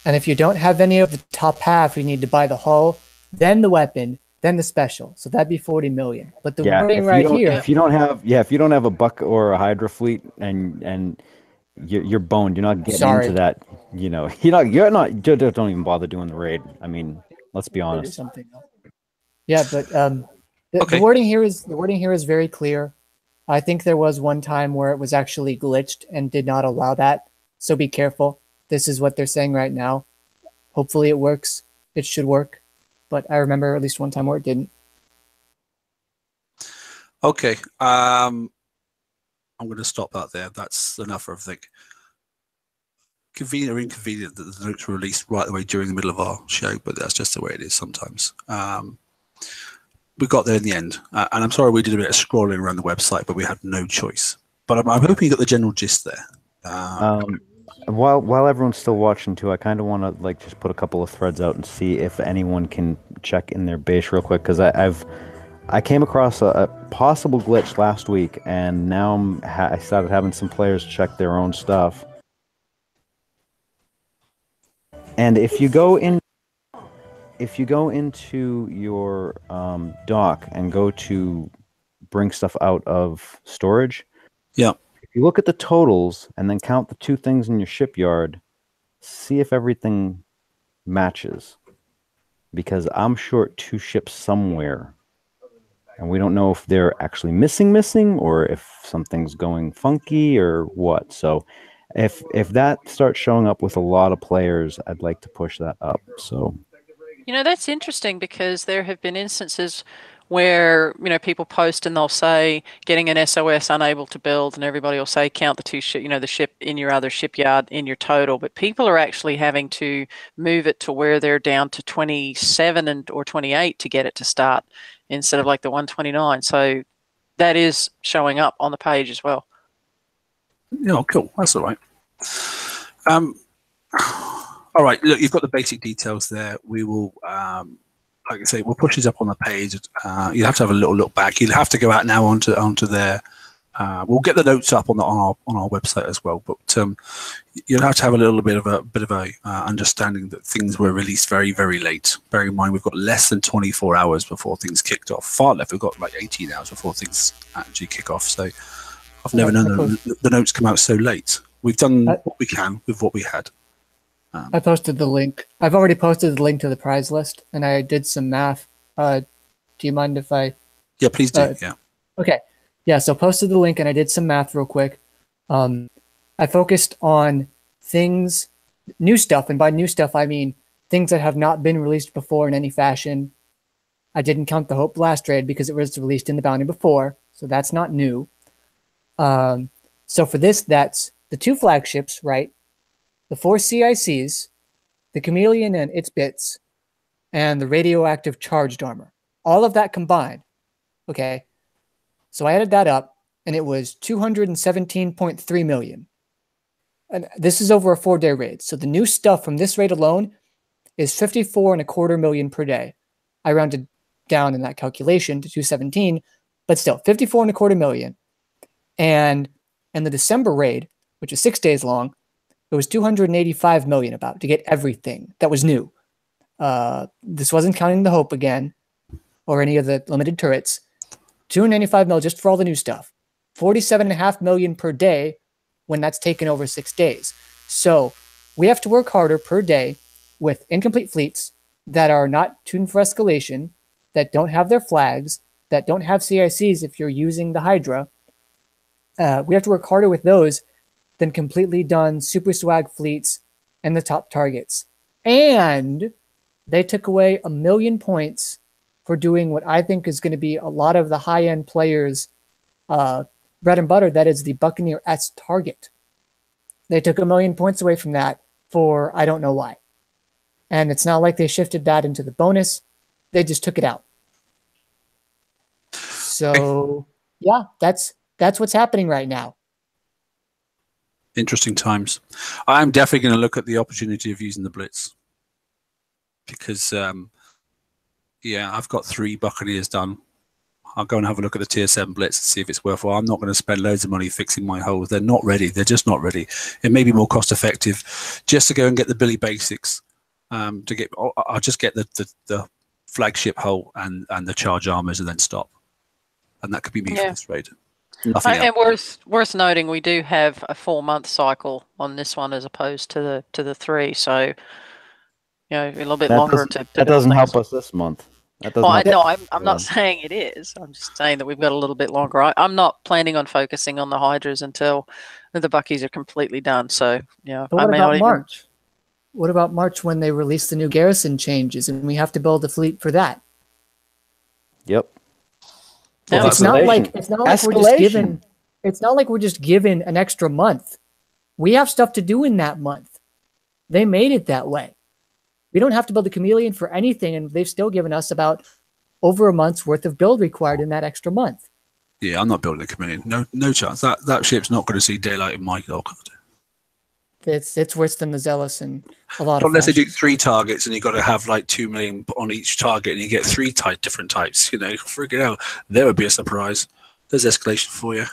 [SPEAKER 4] And if you don't have any of the top half, you need to buy the hull, then the weapon, then the special. So that'd be 40 million. But the wording right here,
[SPEAKER 3] if you don't have a Buck or a Hydra fleet, and you're boned, you're not getting into that. You're not. Don't even bother doing the raid. I mean, let's be honest.
[SPEAKER 4] Yeah, but the wording here is very clear. I think there was one time where it was actually glitched and did not allow that. So be careful. This is what they're saying right now. Hopefully it works. It should work. But I remember at least one time where it didn't.
[SPEAKER 1] Okay. I'm going to stop that there. That's enough, I think. Convenient or inconvenient that the notes were released right away during the middle of our show, but that's just the way it is sometimes. We got there in the end. And I'm sorry we did a bit of scrolling around the website, but we had no choice. But I'm hoping you got the general gist there.
[SPEAKER 3] While everyone's still watching too, I kind of want to just put a couple of threads out and see if anyone can check in their base real quick, because I came across a possible glitch last week, and now I started having some players check their own stuff. And if you go into your dock and go to bring stuff out of storage,
[SPEAKER 1] yeah.
[SPEAKER 3] If you look at the totals and then count the two things in your shipyard, see if everything matches. Because I'm short 2 ships somewhere. And we don't know if they're actually missing, or if something's going funky or what. So if that starts showing up with a lot of players, I'd like to push that up. So
[SPEAKER 2] that's interesting, because there have been instances where people post and they'll say getting an SOS unable to build, and everybody will say count the 2 ship, the ship in your other shipyard in your total, but people are actually having to move it to where they're down to 27 or 28 to get it to start instead of like the 129. So that is showing up on the page as well.
[SPEAKER 1] Yeah, cool. That's all right. All right. Look, you've got the basic details there. We will. Like I say, we'll push these up on the page. You'll have to have a little look back. You'll have to go out now onto there. We'll get the notes up on our website as well. But you'll have to have a little bit of a understanding that things were released very, very late. Bear in mind, we've got less than 24 hours before things kicked off. Far left. We've got like 18 hours before things actually kick off. So I've never known the notes come out so late. We've done what we can with what we had.
[SPEAKER 4] I posted the link. I've already posted the link to the prize list, and I did some math. Do you mind if I?
[SPEAKER 1] Yeah, please do. Yeah.
[SPEAKER 4] Okay. Yeah. So posted the link, and I did some math real quick. I focused on things, new stuff, and by new stuff I mean things that have not been released before in any fashion. I didn't count the Hope Blast raid because it was released in the bounty before, so that's not new. So So for this, that's the 2 flagships, right? The 4 CICs, the Chameleon and its bits, and the radioactive charged armor. All of that combined. Okay. So I added that up, and it was 217.3 million. And this is over a 4-day raid. So the new stuff from this raid alone is 54.25 million per day. I rounded down in that calculation to 217, but still 54.25 million. And in the December raid, which is 6 days long, it was 285 million about to get everything that was new. This wasn't counting the Hope again or any of the limited turrets. 295 mil just for all the new stuff. 47.5 million per day when that's taken over 6 days. So we have to work harder per day with incomplete fleets that are not tuned for escalation, that don't have their flags, that don't have CICs if you're using the Hydra. We have to work harder with those than completely done super swag fleets and the top targets. And they took away 1 million points for doing what I think is going to be a lot of the high-end players' bread and butter, that is the Buccaneer S target. They took 1 million points away from that for I don't know why. And it's not like they shifted that into the bonus. They just took it out. So, yeah, that's what's happening right now.
[SPEAKER 1] Interesting times. I'm definitely going to look at the opportunity of using the Blitz because, yeah, I've got 3 Buccaneers done. I'll go and have a look at the tier 7 Blitz and see if it's worthwhile. I'm not going to spend loads of money fixing my holes. They're not ready. They're just not ready. It may be more cost effective just to go and get the Billy basics. I'll just get the flagship hull and the charge armors and then stop. And that could be me for this raid.
[SPEAKER 2] And worth noting, we do have a 4-month cycle on this one as opposed to the 3. So, you know, a little bit longer to
[SPEAKER 3] that doesn't help us this month.
[SPEAKER 2] I'm not saying it is. I'm just saying that we've got a little bit longer. I'm not planning on focusing on the Hydras until the Buckies are completely done. So, you know,
[SPEAKER 4] but what about March? What about March when they release the new garrison changes and we have to build a fleet for that?
[SPEAKER 3] Yep.
[SPEAKER 4] Well, it's not like we're just given an extra month. We have stuff to do in that month. They made it that way. We don't have to build a Chameleon for anything, and they've still given us about over a month's worth of build required in that extra month.
[SPEAKER 1] Yeah, I'm not building a Chameleon. No chance. That ship's not going to see daylight in my gold card.
[SPEAKER 4] It's worse than the Zealous and a lot
[SPEAKER 1] Unless
[SPEAKER 4] of
[SPEAKER 1] they do 3 targets and you've got to have like 2 million on each target and you get 3 different types, you know, freaking hell. There would be a surprise. There's escalation for you.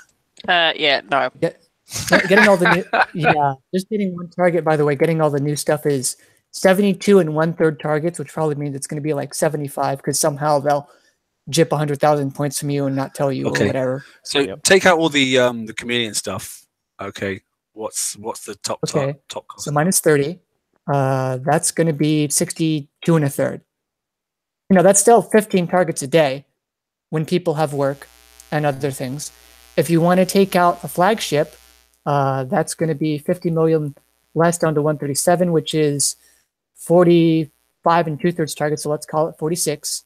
[SPEAKER 2] Yeah, no.
[SPEAKER 4] Getting all the new, just getting 1 target, by the way, getting all the new stuff is 72 and 1/3 targets, which probably means it's going to be like 75 because somehow they'll jip 100,000 points from you and not tell you or whatever.
[SPEAKER 1] So take out all the Chameleon stuff. Okay. What's the top cost?
[SPEAKER 4] So minus 30. That's going to be 62 1/3. You know, that's still 15 targets a day when people have work and other things. If you want to take out a flagship, that's going to be 50 million less down to 137, which is 45 2/3 targets. So let's call it 46.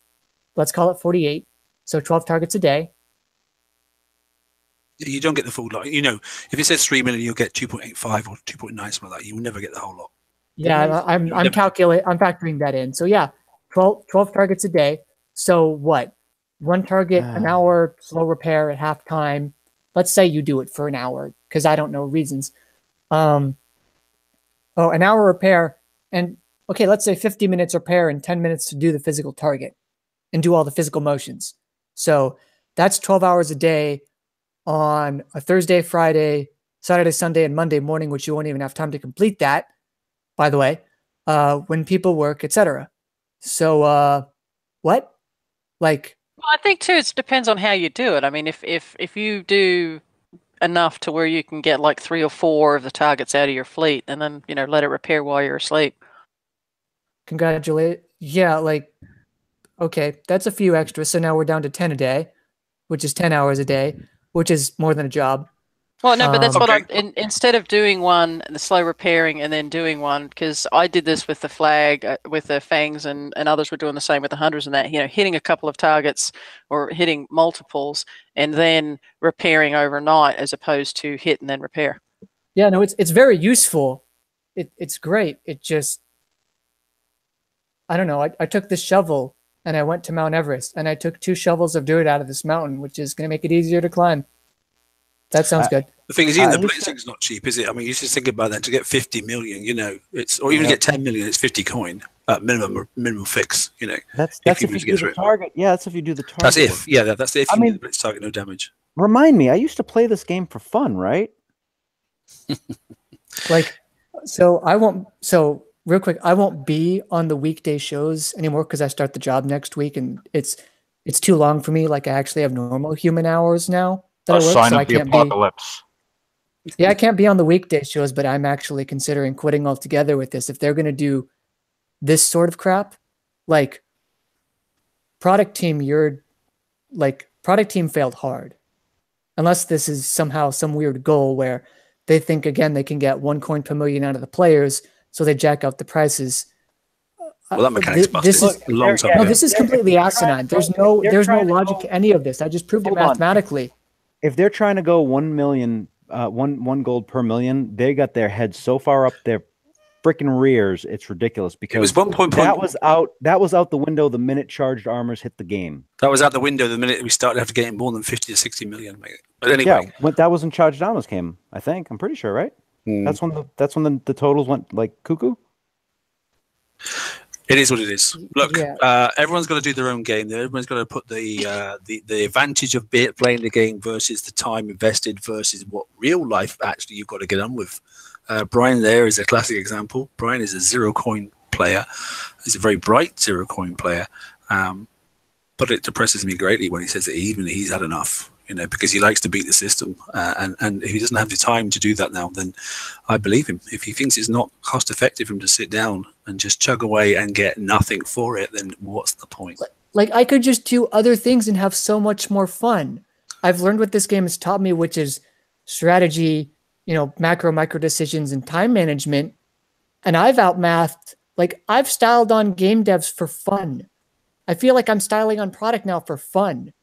[SPEAKER 4] Let's call it 48. So 12 targets a day.
[SPEAKER 1] You don't get the full lot. You know, if it says 3 million, you'll get 2.85 or 2.9, something like that. You will never get the whole lot.
[SPEAKER 4] Yeah, I'm factoring that in. So yeah, 12 targets a day. So what? 1 target an hour, slow repair at halftime. Let's say you do it for an hour because I don't know reasons. An hour repair and okay, let's say 50 minutes repair and 10 minutes to do the physical target and do all the physical motions. So that's 12 hours a day on a Thursday, Friday, Saturday, Sunday, and Monday morning, which you won't even have time to complete that, by the way, when people work, etc. So, what? Like,
[SPEAKER 2] well, I think too, it depends on how you do it. I mean, if you do enough to where you can get like 3 or 4 of the targets out of your fleet, and then let it repair while you're asleep.
[SPEAKER 4] Congratulate. Yeah, like, okay, that's a few extras. So now we're down to 10 a day, which is 10 hours a day, which is more than a job.
[SPEAKER 2] Well, no, but that's what
[SPEAKER 1] Okay.
[SPEAKER 2] instead of doing one, the slow repairing, and then doing one, because I did this with the flag, with the fangs, and others were doing the same with the hunters and that, hitting a couple of targets or hitting multiples and then repairing overnight as opposed to hit and then repair.
[SPEAKER 4] Yeah, no, it's very useful. It's great. It just, I don't know. I took this shovel and I went to Mount Everest and I took 2 shovels of dirt out of this mountain, which is going to make it easier to climb. That sounds good.
[SPEAKER 1] The thing is, even the blitzing's not cheap, is it? I mean, you just think about that. To get 50 million, or even get 10 million, it's 50 coin at minimum fix.
[SPEAKER 3] That's if you do the target. Yeah, that's if you do the target.
[SPEAKER 1] That's if. Yeah, that's if. I mean, the blitz target, no damage.
[SPEAKER 3] Remind me, I used to play this game for fun, right?
[SPEAKER 4] So real quick, I won't be on the weekday shows anymore because I start the job next week, and it's too long for me. Like, I actually have normal human hours now that I work,
[SPEAKER 5] sign
[SPEAKER 4] so
[SPEAKER 5] of
[SPEAKER 4] I
[SPEAKER 5] the
[SPEAKER 4] can't
[SPEAKER 5] apocalypse.
[SPEAKER 4] I can't be on the weekday shows, but I'm actually considering quitting altogether with this. If they're going to do this sort of crap, like product team failed hard. Unless this is somehow some weird goal where they think, again, they can get 1 coin per million out of the players, so they jack up the prices.
[SPEAKER 1] Well, that mechanic's busted.
[SPEAKER 4] This is completely asinine. There's no logic to any of this. I just proved it mathematically.
[SPEAKER 3] If they're trying to go 1 million, one gold per million, they got their heads so far up their freaking rears, it's ridiculous. Because
[SPEAKER 1] it was 1 point.
[SPEAKER 3] That was out the window the minute charged armors hit the game.
[SPEAKER 1] That was out the window the minute we started having to get more than 50 to 60 million, mate. But anyway,
[SPEAKER 3] yeah, when that was when charged armors came, I think. I'm pretty sure, right? That's when the totals went like cuckoo.
[SPEAKER 1] It is what it is. Look, everyone's got to do their own game. Everyone's got to put the advantage of playing the game versus the time invested versus what real life actually you've got to get on with. Brian there is a classic example. Brian is a 0 coin player. He's a very bright 0 coin player. But it depresses me greatly when he says that he's had enough. Because he likes to beat the system, and if he doesn't have the time to do that now, then I believe him. If he thinks it's not cost effective for him to sit down and just chug away and get nothing for it, then what's the point?
[SPEAKER 4] Like, I could just do other things and have so much more fun. I've learned what this game has taught me, which is strategy, micro decisions and time management. And I've outmathed, I've styled on game devs for fun. I feel like I'm styling on product now for fun.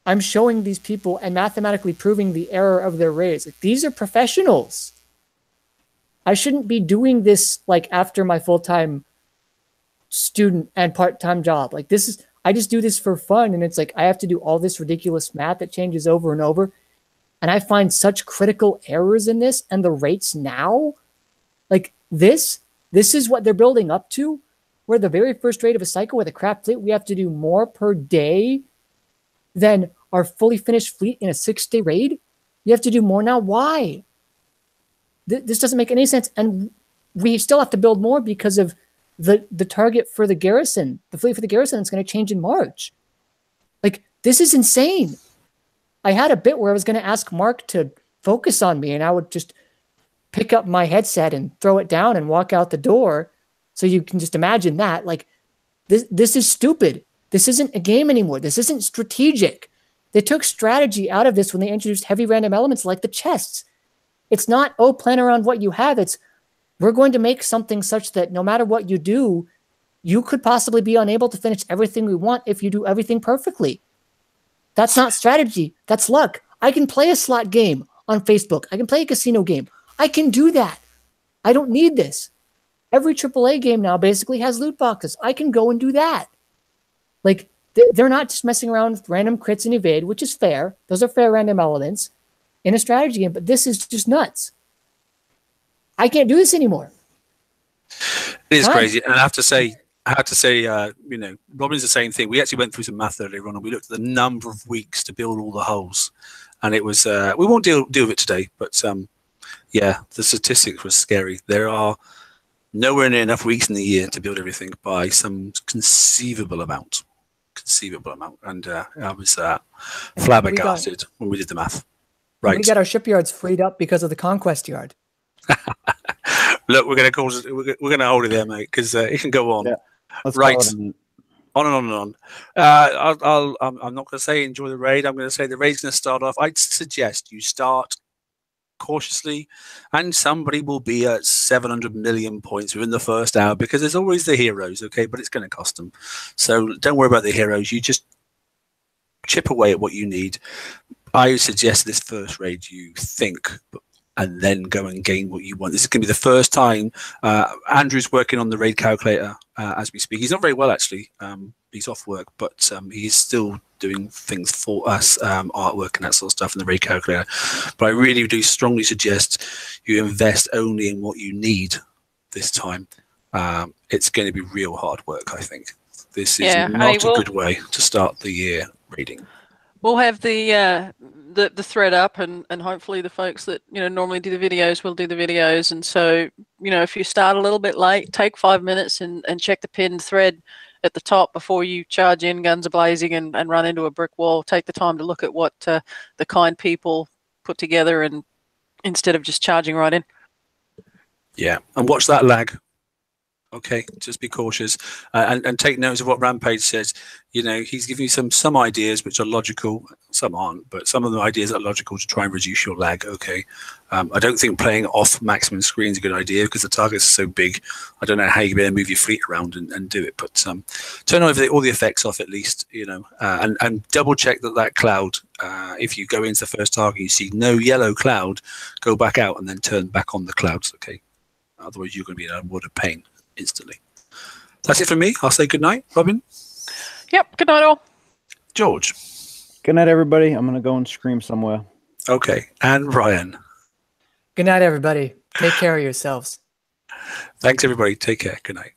[SPEAKER 4] I'm showing these people and mathematically proving the error of their raise. These are professionals. I shouldn't be doing this after my full-time student and part-time job. I just do this for fun, and it's I have to do all this ridiculous math that changes over and over. And I find such critical errors in this, and the rates now, this is what they're building up to. We're the very first raid of a cycle with a crap fleet. We have to do more per day than our fully finished fleet in a 6-day raid. You have to do more now. Why? This doesn't make any sense. And we still have to build more because of the target for the garrison, the fleet for the garrison is going to change in March. This is insane. I had a bit where I was going to ask Mark to focus on me, and I would just pick up my headset and throw it down and walk out the door. So you can just imagine that. This is stupid. This isn't a game anymore. This isn't strategic. They took strategy out of this when they introduced heavy random elements like the chests. It's not, plan around what you have. It's, we're going to make something such that no matter what you do, you could possibly be unable to finish everything we want if you do everything perfectly. That's not strategy. That's luck. I can play a slot game on Facebook. I can play a casino game. I can do that. I don't need this. Every AAA game now basically has loot boxes. I can go and do that. They're not just messing around with random crits and evade, which is fair. Those are fair random elements in a strategy game, but this is just nuts. I can't do this anymore.
[SPEAKER 1] It is crazy. And I have to say, Robin's the same thing. We actually went through some math earlier on, and we looked at the number of weeks to build all the hulls. And it was, we won't deal with it today, but the statistics were scary. There are nowhere near enough weeks in the year to build everything by some conceivable amount. And I was flabbergasted when we did the math. Right.
[SPEAKER 4] We got our shipyards freed up because of the conquest yard.
[SPEAKER 1] Look, we're going to hold it there, mate, because it can go on. Yeah, right. On and on and on. I'm not going to say enjoy the raid. I'm going to say the raid's going to start off. I'd suggest you start cautiously, and somebody will be at 700 million points within the first hour, because there's always the heroes, okay? But it's going to cost them. So don't worry about the heroes. You just chip away at what you need. I suggest this first raid you think, and then go and gain what you want. This is going to be the first time. Andrew's working on the raid calculator as we speak. He's not very well, actually. He's off work, but he's still doing things for us, artwork and that sort of stuff in the raid calculator. But I really do strongly suggest you invest only in what you need this time. It's going to be real hard work, I think. This is not a good way to start the year raiding.
[SPEAKER 2] We'll have the thread up, and hopefully the folks that normally do the videos will do the videos. And so if you start a little bit late, take 5 minutes and check the pinned thread at the top before you charge in guns a-blazing and run into a brick wall. Take the time to look at what the kind people put together, and instead of just charging right in.
[SPEAKER 1] Yeah, and watch that lag. Okay, just be cautious, and take notes of what Rampage says. He's giving you some ideas which are logical, some aren't, but some of the ideas are logical to try and reduce your lag. Okay, I don't think playing off maximum screen is a good idea, because the targets are so big. I don't know how you're going to move your fleet around and do it, but turn over all the effects off at least, and double check that cloud. If you go into the first target, you see no yellow cloud, go back out and then turn back on the clouds. Okay, otherwise you're going to be in a world of pain instantly. That's it from me. I'll say good night, Robin.
[SPEAKER 2] Yep, good night all.
[SPEAKER 1] George.
[SPEAKER 3] Good night, everybody. I'm going to go and scream somewhere.
[SPEAKER 1] Okay, and Ryan.
[SPEAKER 4] Good night, everybody. Take care of yourselves.
[SPEAKER 1] Thanks, everybody. Take care. Good night.